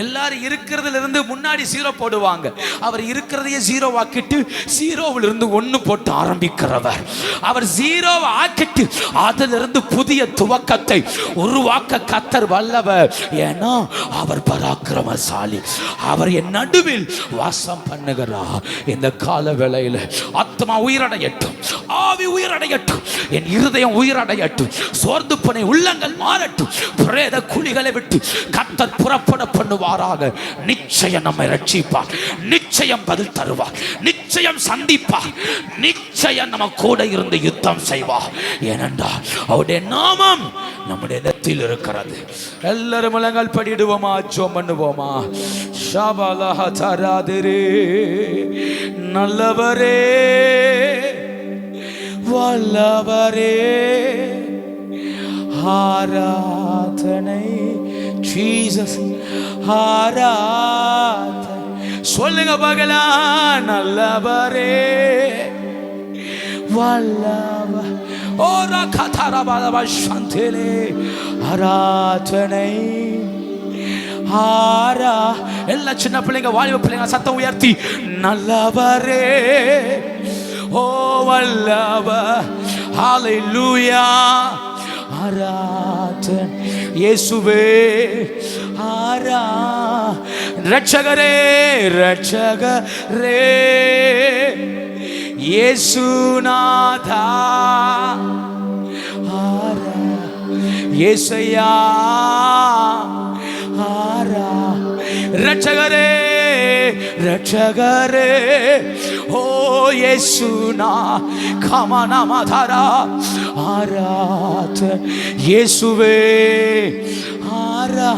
எல்லாரும் இருக்கிறதுல இருந்து முன்னாடி ஜீரோ போடுவாங்க, அவர் இருக்கிறதையே ஜீரோ ஆக்கிட்டு ஜீரோவில் இருந்து 1 போட்டு ஆரம்பிக்கிறவர். அவர் ஜீரோ ஆக்கிட்டு அதிலிருந்து புதிய துவக்கத்தை உருவாக்க கர்த்தர் வல்லவர். ஏன்னா அவர் பராக்கிரமசாலி, அவர் என் நடுவில் வாசம் பண்ணுகிறார். இந்த கால வேளையில் ஆத்மா உயிரடையட்டும், ஆவி உயிரடையட்டும், என் இருதயம் உயிரடையட்டும், சோர்ந்து போன உள்ளங்கள் மாறட்டும். பிரேத குழிகளை விட்டு கர்த்தர் புறப்பட பண்ணுவாராக. நிச்சயம் நம்மை ரட்சிப்பார், நிச்சயம் பதில் தருவார், நிச்சயம் சந்திப்பார், நிச்சயம் நம்ம கூட இருந்து யுத்தம் செய்வார். ஏனென்றால் அவருடைய நாமம் நம்முடைய நெற்றியில் இருக்கிறது. எல்லாரும் முழங்கால் படிடுவோமா, ஜெபம் பண்ணுவோமா. ஷாபாலஹ தராதிரே, நல்லவரே வல்லவரே, ஆராதனை ஜீசஸ், ஆராதனை. சொல்லுங்க பார்க்கலாம். நல்லவரே வல்லவர், ஓரா கதாரபாலவா சந்தேலே, ஆராதனை. ஆரா எல்லா சின்ன பிள்ளைங்க, வாலிப பிள்ளைங்க சத்தம் உயர்த்தி நல்லவரே, ஓ வல்லவர், ஹalleluya. ஆராதனை இயேசுவே, ஆரா ரட்சகரே, ரட்சகரே இயேசுநாதா, ஆரா இயேசையா, ஆரா ரட்சகரே, ரட்சகரே, ஓ இயேசுனா கமனமதரா, ஆராத இயேசுவே, ஆரா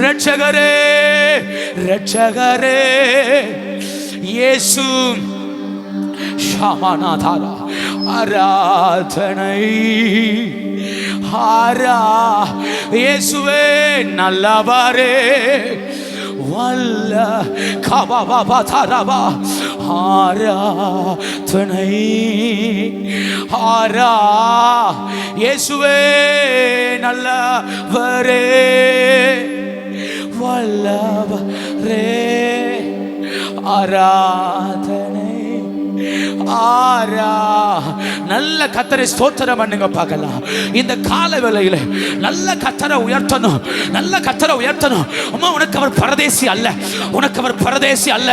ரட்சகரே, ரட்சகரே இயேசு ஷமனதரா, ஆராதனை. ஆரா இயேசுவே, நல்லவரே வல்ல கபாபா தரபா, ஆராதனை. ஆரா இயேசுவே, நல்லவரே வல்லவரே, ஆராதனை. ஆரா நல்ல கர்த்தரை ஸ்தோத்திரம் பண்ணுங்க பார்க்கலாம். இந்த கால வேளையில நல்ல கர்த்தரை உயர்த்தணும், நல்ல கர்த்தரை உயர்த்தணும். அம்மா, உனக்கு அவர் பரதேசி அல்ல, உனக்கு அவர் பரதேசி அல்ல.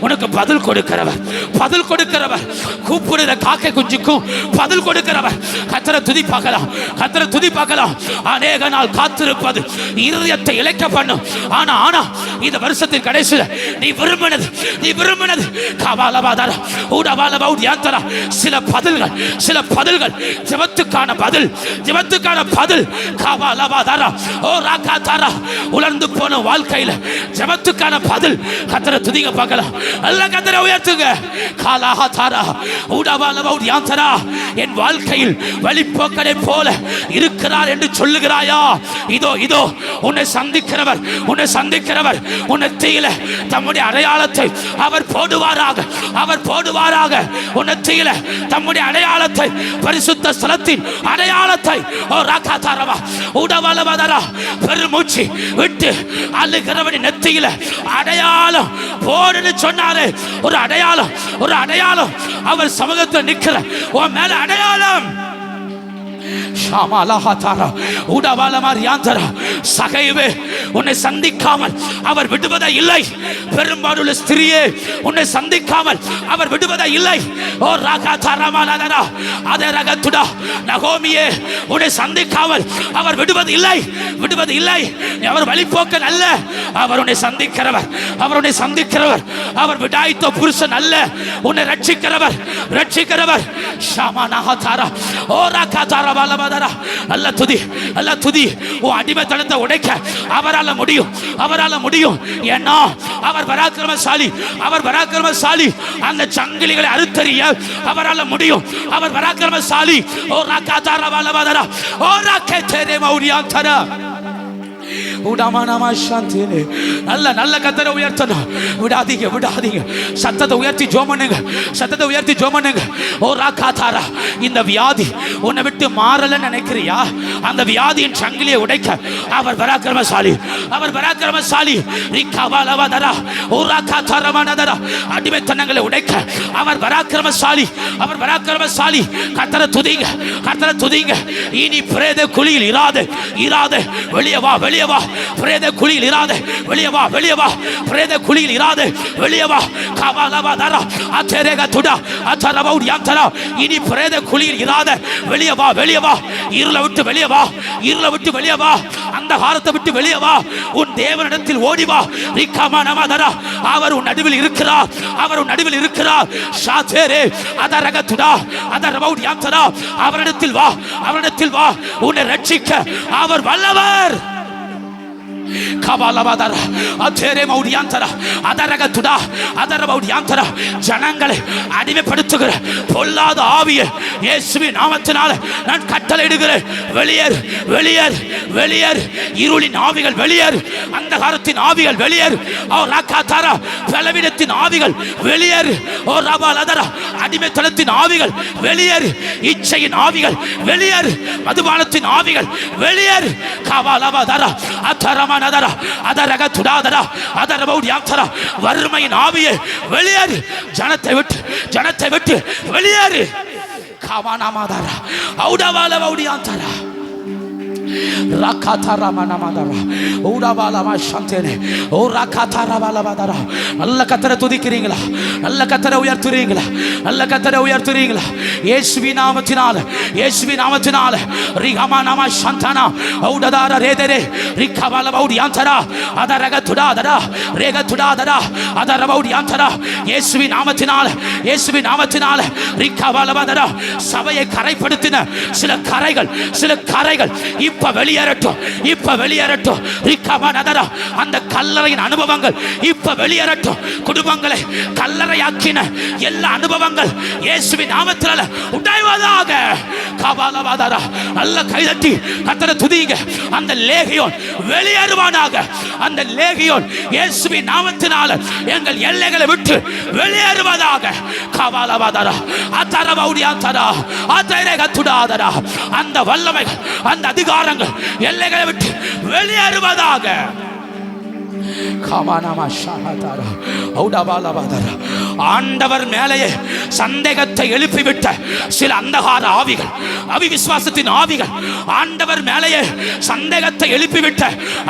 உனக்கு பதில் கொடுக்கிறவர், பதில் கொடுக்கிறவர். கூப்பிடுற காக்கை குஞ்சுக்கும் பதில் கொடுக்கிறவர். கர்த்தரை துதி பார்க்கலாம், கர்த்தரை துதி பார்க்கலாம். அநேக நாள் காத்திருப்பது இருதயத்தை இழைக்க பண்ணும். ஆனா இந்த வருஷத்தின் கடைசியில் நீ விரும்பினது, நீ விரும்பினது கபாலபாதார ஊடபாலபா உடியாந்தரா, சில பதில்கள், சில பதில்கள், ஜெபத்துக்கான பதில், ஜெபத்துக்கான பதில் கபாலபாதாரா, ஓ ராகாதாரா. உலர்ந்து போன வாழ்க்கையில ஜெபத்துக்கான பதில். கர்த்தரை துதிங்க பார்க்கலாம். அல்ல கர்த்தரை உயர்த்துங்க. காலாஹாதாரா ஊடபாலபா உடியாந்தரா, என் வாழ்க்கையில் வழிபோக்கனை போல இருக்கிறார் என்று சொல்லுகிறாயா? இதோ இதோ உன்னை சந்திக்கிறவர், உன்னை சந்திக்கிறவர். உன்னை தீயில தம்முடைய அடையாளத்தை அவர் போடுவாராக, அவர் போடுவாராக. உன்னை தீயில தம்முடைய அடையாளத்தை, பரிசுத்த ஸ்தலத்தின் அடையாளத்தை, ஓ ராகாதாரவா உடவலவதரா, பெருமூச்சு விட்டு அழுகிறவன் நெத்தியில அடையாளம் போடுன்னு சொன்னாரே. ஒரு அடையாளம், ஒரு அடையாளம். அவர் சமூகத்தில் நிற்கிற உன் மேல அடையாளம். சகைவே, உன்னை சந்திக்காமல் அவர் விடுவதை இல்லை. பெரும்பாலுள்ள ஸ்திரியே, உன்னை சந்திக்காமல் அவர் விடுவதை இல்லை. ஓ ராகாதாரமானதரா, அதே ரகத்துடா நகோமியே, உன்னை சந்திக்காமல் அவர் விடுவது இல்லை, விடுவது இல்லை. அவர் வழிபோக்கன் அல்ல, அவர் உன்னை சந்திக்கிறவர், அவர் உன்னை சந்திக்கிறவர். அவர் விடாய்த்த புருஷன் அல்ல, உன்னை ரட்சிக்கிறவர், ரட்சிக்கிறவர். ஷாமானாஹாதாரா, ஓ ராகாதாரா பாலபாதாரா. அல்ல துதி, அல்ல துதி. ஓ அடிமைத்தனத்தை உடைக்க அவரால முடியும், அவரால முடியும். ஏன்னா அவர் பராக்கிரமசாலி, அவர் பராக்கிரமசாலி. அந்த சங்கிலிகளை அறுத்தறிய அவரால முடியும், அவர் பராக்கிரமசாலி. ஓ ராகாதாரா பாலபாதாரா, ஓ ராகேதேரே மௌரியாந்தரா. நல்ல நல்ல கர்த்தரை உயர்த்தணும். விடாதீங்க, விடாதீங்க. சத்தத்தை உயர்த்தி ஜெபம் பண்ணுங்க, சத்தத்தை உயர்த்தி ஜெபம் பண்ணுங்க. ஓ ராகாதாரா, இந்த வியாதி உன்னை விட்டு மாறலன்னு நினைக்கிறியா? அந்த வியாதியின் சங்கிலியை உடைக்க அவர் பராக்கிரமசாலி, அவர் பராக்கிரமசாலி. ரிகபாலவதரா, ஓ ராகாதாரமானதரா, அடிமைத்தனங்களை உடைக்க அவர் பராக்கிரமசாலி, அவர் பராக்கிரமசாலி. கர்த்தரை துதிங்க, கர்த்தரை துதிங்க. இனி பிரேத குழியில் இராதே, இராதே. வெளியே வா, வெளியே வா. பிரேத குழியில் இராதே வெளியே வா, வெளியே வா. பிரேத குழியில் இராதே வெளியே வா. கபாலபாதரா அச்சரேக துடா அச்சரபௌடி அச்சரா. இனி பிரேத குழியில் இராதே வெளியே வா, வெளியே வா. இருளை விட்டு வெளியே வா, இருளை விட்டு வெளியே வா. அந்த காலத்தை விட்டு வெளியே வா. உன் தேவனிடத்தில் ஓடி வா. ரிக்கமனமதரா அவர் உன் நடுவில் இருக்கிறார், அவர் உன் நடுவில் இருக்கிறார். ஷாச்சேரே அதரக துடா அதரபௌடி அச்சரா. அவரிடத்தில் வா, அவரிடத்தில் வா. உன்னை ரட்சிக்க அவர் வல்லவர். கபாலபாதரா அச்சரே மௌடியாந்தரா அதரக துடா அதரபௌடியாந்தரா. ஜனங்களை அடிமைப்படுத்துகிற பொல்லாத ஆவியை இயேசுவின் நாமத்தினால நான் கட்டளையிடுகிறேன். வெளியேறு, வெளியேறு, வெளியேறு. இருளின் ஆவிகள் வெளியேறு, அந்தகாரத்தின் ஆவிகள் வெளியேறு. ஓ ராகாதாரா பலவீனத்தின் ஆவிகள் வெளியேறு. ஓ ரபாலதரா அடிமைத்தனத்தின் ஆவிகள் வெளியேறு. இச்சையின் ஆவிகள் வெளியேறு. மதுபானத்தின் ஆவிகள் வெளியேறு. கபாலபாதரா அத்தரமா அதரக துடாதரா அதரபௌடி அச்சரா. வறுமையின் ஆவியே வெளியேறு. ஜனத்தை விட்டு, ஜனத்தை விட்டு வெளியேறு. கமானமாதரா ஔடவாலபௌடி அச்சரா ராகாதாரா மனமாதரா ஔடவாலமா சந்தேனே ஓ ராகாதாரா வாலபாதரா. நல்ல கர்த்தரை துதிக்கிறீங்களா? நல்ல கர்த்தரை உயர்த்துறீங்களா? நல்ல கர்த்தரை உயர்த்துறீங்களா? இயேசுவின் நாமத்தினால, இயேசுவின் நாமத்தினால ரிகமனமா சந்தனா ஔடதாரா ரேதரே ரிகவாலபௌடி அச்சரா அதரக துடாதரா ரேக துடாதரா அதரபௌடி அச்சரா. இயேசுவின் நாமத்தினால, இயேசுவின் நாமத்தினால ரிகவாலபாதரா. சபையை கரைப்படுத்தின சில கரைகள், சில கரைகள் இப்ப வெளியேறட்டும், இப்ப வெளியேறட்டும். ரிகமனதரா அந்த கல்லறையின் அனுபவங்கள் இப்ப வெளியேறட்டும். குடும்பங்களை கல்லறையாக்கின எல்லா அனுபவங்கள் இயேசுவின் நாமத்தினால உடைவதாக. கபாலபாதரா நல்ல கைதட்டி கர்த்தரை துதிங்க. அந்த லேகியோன் வெளியேறுவானாக. அந்த லேகியோன் இயேசுவின் நாமத்தினால எங்கள் எல்லைகளை விட்டு வெளியேறுவதாக. கபாலபாதரா அதரபௌடி அச்சரா அதரக துடாதரா. அந்த வல்லமைகள், அந்த அதிகாரங்கள் எல்லைகளை விட்டு வெளியேறுவதாக. ஆண்டவர் மேலேயே சந்தேகத்தை எழுப்பிவிட்ட சில அந்தகார ஆவிகள், அவிவிசுவாசத்தின் ஆவிகள், ஆண்டவர் மேலேயே சந்தேகத்தை எழுப்பிவிட்ட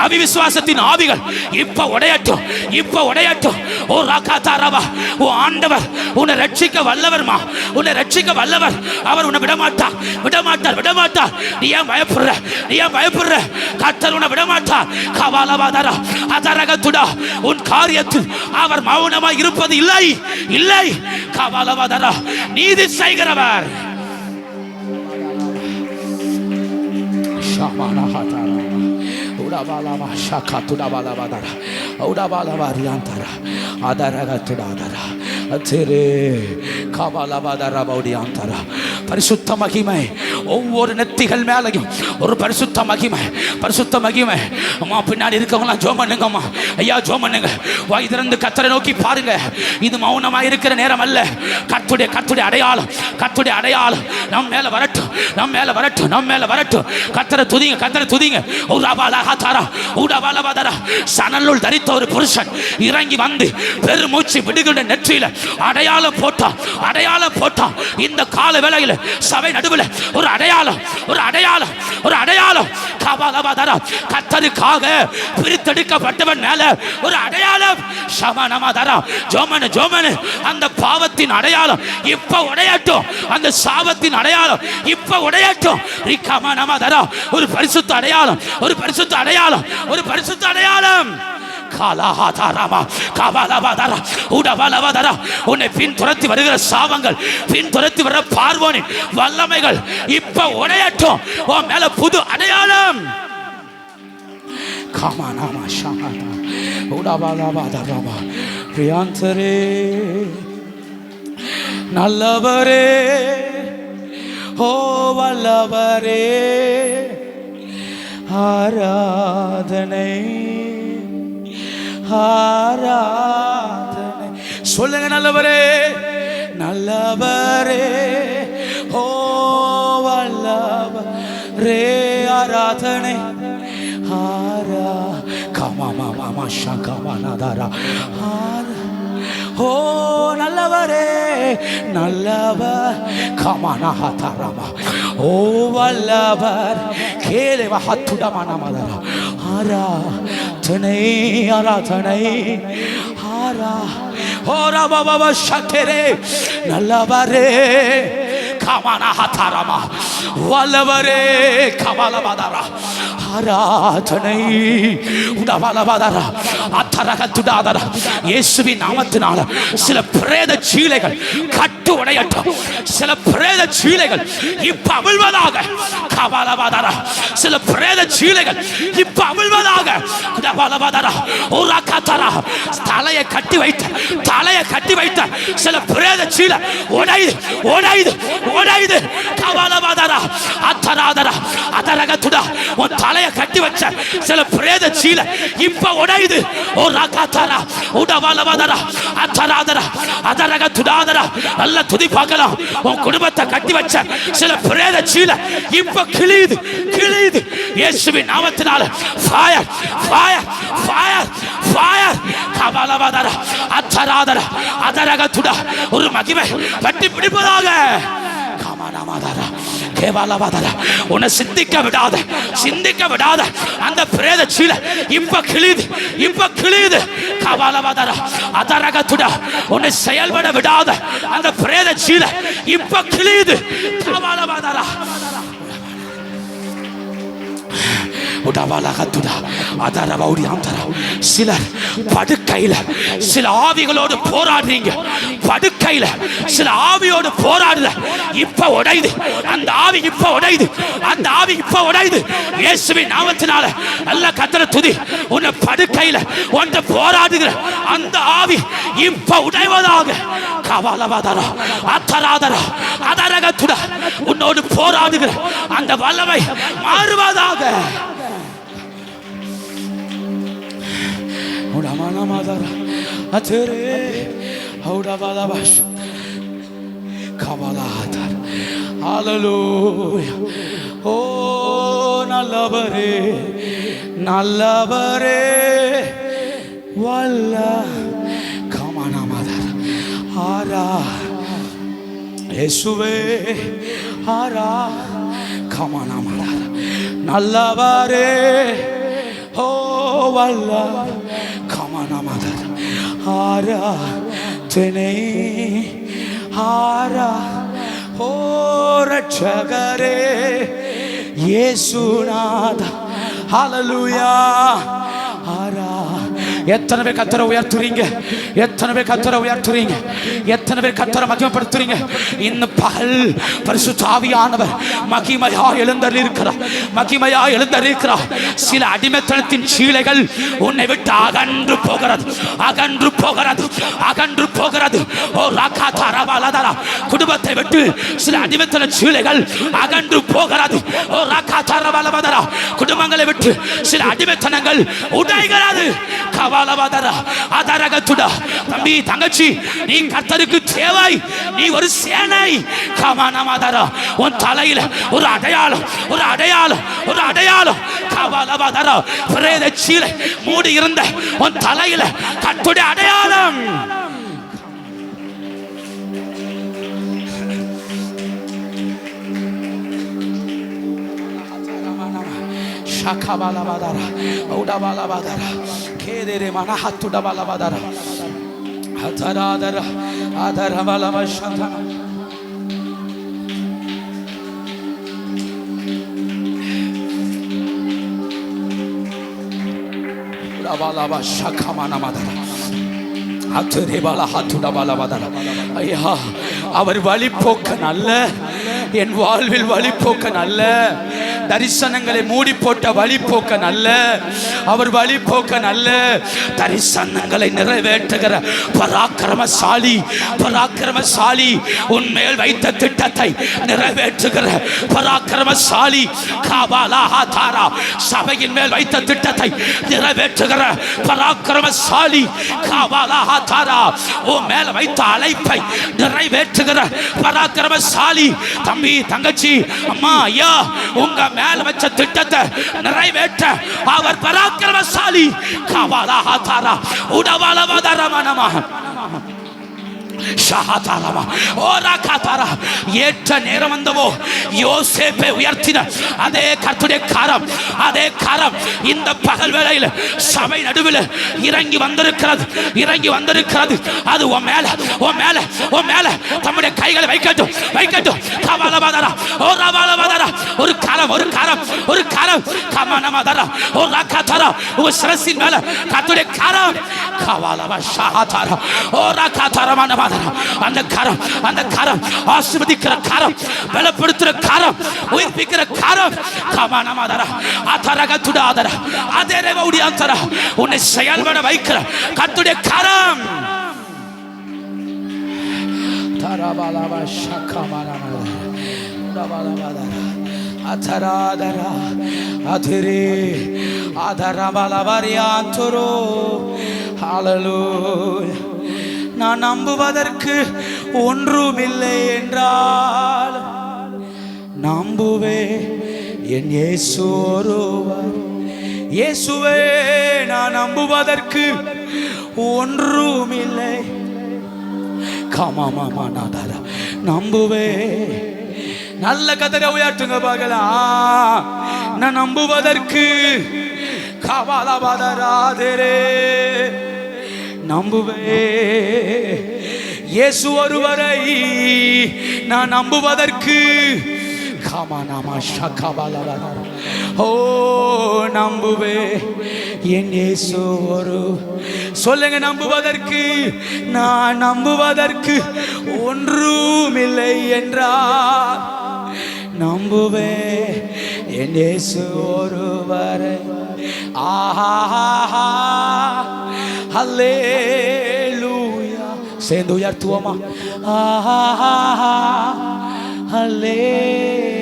அவிவிசுவாசத்தின் ஆவிகள் இப்ப உடையட்டும், இப்ப உடையட்டும். ஓ ராகாதாரவா, ஓ ஆண்டவர் உன்னை ரட்சிக்க வல்லவர்மா, உன்னை ரட்சிக்க வல்லவர். அவர் உன்னை விடமாட்டார், விடமாட்டார், விடமாட்டார். நீ ஏன் பயப்படுற? நீ ஏன் பயப்படுற? கர்த்தர் உன்னை விடமாட்டார். கபாலபாதரா அதரகத்துடா. உன் காரியத்தில் அவர் மௌனமாய் இருப்பது இல்லை, இல்லை. கபாலபாதரா நீதி செய்கிறவர். உடபாலமா ஷாக்கா துடபாலபாதரா உடபாலவாரியாந்தரா அதரகத்துடாதரா அச்சரே கபாலபாதரா பௌடியாந்தரா. பரிசுத்த மகிமை ஒவ்வொரு நெத்திகள் மேலையும் ஒரு பரிசுத்த மகிமை, பரிசுத்த மகிமை. அம்மா பின்னாடி இருக்கவங்களாம் ஜோம் பண்ணுங்கம்மா. ஐயா ஜோம் பண்ணுங்க. வாய் திறந்து கர்த்தரை நோக்கி பாருங்க. இது மௌனமா இருக்கிற நேரம் அல்ல. கர்த்தருடைய, கர்த்தருடைய அடையாளம், கர்த்தருடைய அடையாளம் நம் மேல வரட்டும், நம் மேல வரட்டும், நம் மேல வரட்டும். கர்த்தரை துதிங்க, கர்த்தரை துதிங்க. சணலுள் தரித்த ஒரு புருஷன் இறங்கி வந்து பெருமூச்சு விடுகின்ற நெற்றியில அடையாளம் போட்டான், அடையாளம் போட்டான். இந்த கால வேளையில சபை நடுவில் ஒரு அடையாளம், ஒரு அடையாளம், ஒரு அடையாளம். கர்த்தருக்காக பிரித்தெடுக்கப்பட்டவன் மேல ஒரு அடையாளம். சமனமாதரா ஜோமனு, ஜோமனு. அந்த பாவத்தின் அடையாளம் இப்ப உடையட்டும், அந்த சாபத்தின் அடையாளம் இப்ப உடையட்டும். ரிகமனமாதரா ஒரு பரிசுத்த அடையாளம், ஒரு பரிசுத்த அடையாளம், ஒரு பரிசுத்த அடையாளம். உன்னை பின் துரத்தி வருகிற சாபங்கள், பின் துரத்தி வர பார்வோனின் வல்லமைகள் இப்ப உடையட்டும். உன் மேல புது அடையாளம். நல்லவரே, ஓ வல்லவரே, ஆராதனை, ஆராதனை. சொல்லுங்க நல்லவரே, நல்லவரே, ஓ வல்லவரே, ஆராதனை, ஆரா கமாமா மாமா ஷகமானதாரா. ஓ நல்லவரே, நல்லவர் கமானஹதரமா. ஓ வல்லவர் கேலேவ ஹத்துடமானமதரா. ஆராதனை ஆராதனை ஆரா ஓரா பாபா சக்கரே நல்லவரே கமனா ஹதரமா வல்லவரே கமலபதரா ஆராதனை உடவலபதரா அத்தரகத்துடாதரா இயேசுவின் நாமத்தினால சில பிரேத சீலைகள் கட்டு உடையட்டும். சில பிரேத சீலைகள் இப்ப அவிழ்வதாக கமலபதரா. சில பிரேத சீலைகள் இப்ப அவிழ்வதாக உடவலபதரா உரகதரா. தலையை கட்டி வைத்த சில பிரேத சீலை உடையுது கமலபதரா அத்தராதரா அதரகத்துடா. உன் தலையை கட்டி வச்ச சில பிரேத சீலை இப்ப உடையுது. ஓ ரகதரா உடவலபதரா அத்தராதரா அதரகத்துடாதரா. நல்ல துதி பார்க்கலாம். உன் குடும்பத்தை கட்டி வச்ச சில பிரேத சீலை இப்ப கிழியுது இயேசுவின் நாமத்தினால ஃபயர் ஃபயர் ஃபயர் ஃபயர் கமலபதரா அத்தராதரா அதரகத்துடா. ஒரு மகிமை கட்டி பிடிப்பதாக உன்னை சிந்திக்க விடாத அந்த பிரேத சீலை இப்ப கிழியுது கபாலபதரா அதரகத்துடா. உன்னை செயல்பட விடாத அந்த பிரேத சீலை இப்ப கிழியுது கபாலபதரா சிலர் படுக்கையில சில ஆவிகளோடு போராடுறீங்க. படுக்கையில சில ஆவியோடு போராடுற இப்ப உடையுது அந்த ஆவி. அந்த ஆவி இப்ப உடையுது இயேசுவின் நாமத்தினால. நல்ல கர்த்தரை துதி. உன்னை படுக்கையில ஒன்று போராடுகிற அந்த ஆவி இப்ப உடைவதாக கபாலபதரா அத்தராதரா அதரகத்துடா. உன்னோடு போராடுகிற அந்த வல்லமை மாறுவதாக ஓ நல்லவரே நல்லவரே வல்ல கமனமதர் ஆரா இயேசுவே ஆரா கமனமதர் நல்லவரே ஓ வல்ல கமனமதர் ஆராதனை ஆரா ஓ ரட்சகரே இயேசுநாதா ஹல்லேலூயா ஆரா. எத்தனை பேர் கர்த்தரை உயர்த்துறீங்க? எத்தனை பேர் கர்த்தரை உயர்த்துறீங்க? எத்தனை பேர் கர்த்தரை மகிமைப்படுத்துறீங்க? இன்னும் பகல் பரிசுத்த ஆவியானவர் மகிமையா எழுந்தருளிருக்கிறார். சில அடிமைத்தனத்தின் சீலைகள் உன்னை விட்டு அகன்று போகிறது. ஓ ரகதரா குடும்பத்தை விட்டு சில அடிமைத்தன சீலைகள் அகன்று போகிறது. ஓ ரகதரா குடும்பங்களை விட்டு சில அடிமைத்தனங்கள் உடைகிறது கபாலபதரா அதரகத்துடா. தம்பி தங்கச்சி, நீ கர்த்தருக்கு தேவை. நீ ஒரு சேனை கமனமதரா. உன் தலையில ஒரு அடையாளம் கபாலபதரா. பிரேத சீலை மூடி இருந்த உன் தலையில கர்த்தருடைய அடையாளம். Shakabalabadara, Udabalabadara, Kedere Manahatudabalabadara, Hataradara, Adarabalabashata. Udabalaba Shakamanamada. ஐயா, அவர் வழிபோக்கன் அல்ல. என் வாழ்வில் வழிபோக்கன் அல்ல. தரிசனங்களை மூடி போட்ட வழிபோக்கன் அல்ல. அவர் வழிபோக்கன் அல்ல. தரிசனங்களை நிறைவேற்றுகிற பராக்கிரமசாலி. உன்மேல் வைத்த திட்டத்தை நிறைவேற்றுகிற பராக்கிரமசாலி. சபையின் மேல் வைத்த திட்டத்தை நிறைவேற்றுகிற பராக்கிரமசாலி. உன் மேல வைத்த அழைப்பை நிறைவேற்றுகிற பராக்கிரமசாலி. தம்பி தங்கச்சி, அம்மா ஐயா, உங்க மேல வச்ச திட்டத்தை நிறைவேற்ற அவர் பராக்கிரமசாலி. ஏற்ற நேரம் வந்தவோ யோசேப்பை உயர்த்தின அதே கர்த்தருடைய கரம், அதே கரம் இந்த பகல் வேளையில் சபை நடுவில் இறங்கி வந்திருக்கிறது, இறங்கி வந்திருக்கிறது. அது உன் மேல, உன் மேல, உன் மேல தம்முடைய கைகளை வைக்கட்டும், வைக்கட்டும். கவலவாதரா ஓ ரவலவாதரா, ஒரு கரம், ஒரு கரம், ஒரு கரம். கமனமாதரா ஓ ரகதரா, உங்க சிரசின் மேல கர்த்தருடைய கரம். கவலவா ஷஹதரா ஓ ரகதரமனமாதரா, அந்த கரம், அந்த கரம் ஆசீர்வதிக்கிற கரம், பலப்படுத்துற கரம், உயிர்ப்பிக்கிற கரம். கமனமாதரா அதரகதுடாதரா அதரவவுடியாந்தரா, உன்னை செயல்பட வைக்கிற கர்த்தருடைய கரம். தரபாலவா ஷகமனமாதரா தரபாலவாதரா அதராதரா அதிரே அதரபாலவரியாந்தரோ. ஹல்லேலூயா. நான் நம்புவதற்கு ஒன்றுமில்லை என்றால் நம்புவே என் இயேசு ஒருவர். இயேசுவே, நான் நம்புவதற்கு ஒன்றுமில்லை. கமாமாமானாதரா நம்புவே. நல்ல கதரை உயர்த்துங்க பார்க்கலாம். நான் நம்புவதற்கு கவலவாதராதரே நம்புவே. இயேசு ஒருவரை நான் நம்புவதற்கு ஓ நம்புவே என் இயேசு ஒரு. சொல்லுங்க, நம்புவதற்கு, நான் நம்புவதற்கு ஒன்றுமில்லை என்றார் நம்புவே என் இயேசு ஒருவரை. ஆஹா ஹல்லேலூயா. சேர்ந்து உயர்த்துவோமா? ஆஹா ஹல்லேலூயா.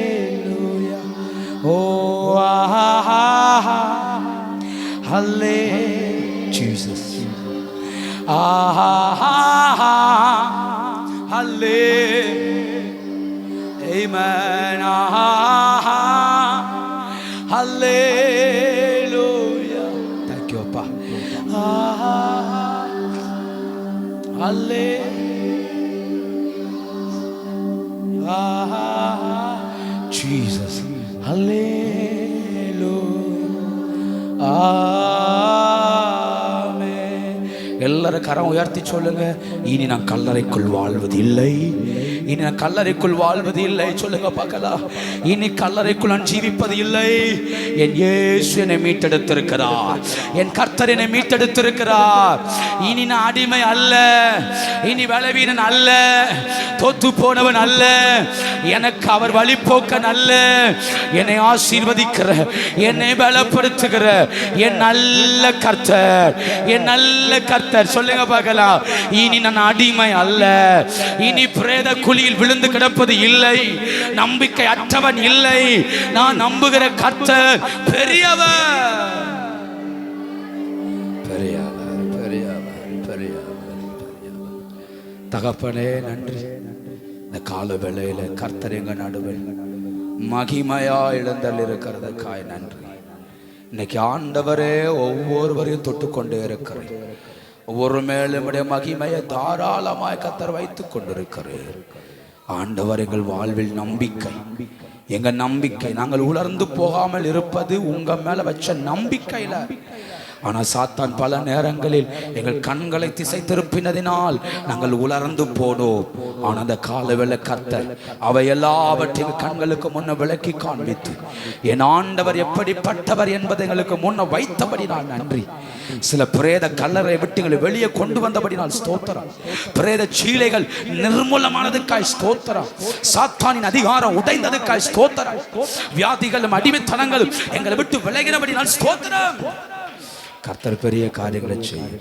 ஓ ஆஹா ஹல்லே ஜீசஸ். ஆஹா ஹல்லே ஆமென். ஆஹா ஹல்லேலூயா. Thank you அப்பா. ஆஹா ஹல்லே ஆஹா ஜீசஸ். ஹல்லேலூயா. ஆமென். எல்லாரும் கரம் உயர்த்தி சொல்லுங்க, இனி நான் கல்லறைக்குள் வாழ்வது இல்லை, இனி நான் கல்லறைக்குள் வாழ்வது இல்லை. சொல்லுங்க பார்க்கலாம். இனி கல்லறைக்குள் நான் ஜீவிப்பது இல்லை. என் இயேசு என்னை மீட்டெடுத்திருக்கிறார், என் கர்த்தர் என்னை மீட்டெடுத்திருக்கிறார். இனி நான் அடிமை அல்ல, இனி பலவீனன் அல்ல, தோத்து போனவன் அல்ல. எனக்கு அவர் வழிபோக்கன் அல்ல. என்னை ஆசீர்வதிக்கிற, என்னை பலப்படுத்துகிற என் நல்ல கர்த்தர், என் நல்ல கர்த்தர். சொல்லுங்க பார்க்கலாம். இனி நான் அடிமை அல்ல, இனி பிரேத குழியில் விழுந்து கிடப்பது இல்லை, நம்பிக்கை அற்றவன் இல்லை. நான் நம்புகிற கர்த்தர் பெரியவர், பெரியவர், பெரியவர், பெரியவர். தகப்பனே நன்றி. இந்த கால வேளையில கர்த்தர் எங்க நடுவில் மகிமையா எழுந்தல் இருக்கிறதுக்காய் நன்றி. இன்னைக்கு ஆண்டவரே ஒவ்வொருவரையும் தொட்டுக்கொண்டே இருக்கிறேன். ஒவ்வொரு மேலும் மகிமையை தாராளமாய் கர்த்தர் வைத்துக் கொண்டிருக்கிறேன். ஆண்டவர், எங்கள் வாழ்வில் நம்பிக்கை, எங்க நம்பிக்கை, நாங்கள் உலர்ந்து போகாமல் இருப்பது உங்க மேல வச்ச நம்பிக்கையில. ஆனால் சாத்தான் பல நேரங்களில் எங்கள் கண்களை திசை திருப்பினதினால் நாங்கள் உலர்ந்து போனோம். ஆனால் அந்த காலவேளை கர்த்தர் அவை எல்லாவற்றையும் கண்களுக்கு முன்ன விளக்கி காண்பித்து என் ஆண்டவர் எப்படிப்பட்டவர் என்பதை எங்களுக்கு முன்ன வைத்தபடி நான் நன்றி. சில பிரேத கல்லறை விட்டு எங்களை வெளியே கொண்டு வந்தபடி நான் ஸ்தோத்திரம். பிரேத சீலைகள் நிர்மூலமானதுக்காய் ஸ்தோத்திரம். சாத்தானின் அதிகாரம் உடைந்ததுக்காய் ஸ்தோத்திரம். வியாதிகளும் அடிமைத்தனங்களும் எங்களை விட்டு விலகினபடி நான் ஸ்தோத்திரம். கர்த்தர் பெரிய காரியங்களை செய்யும்.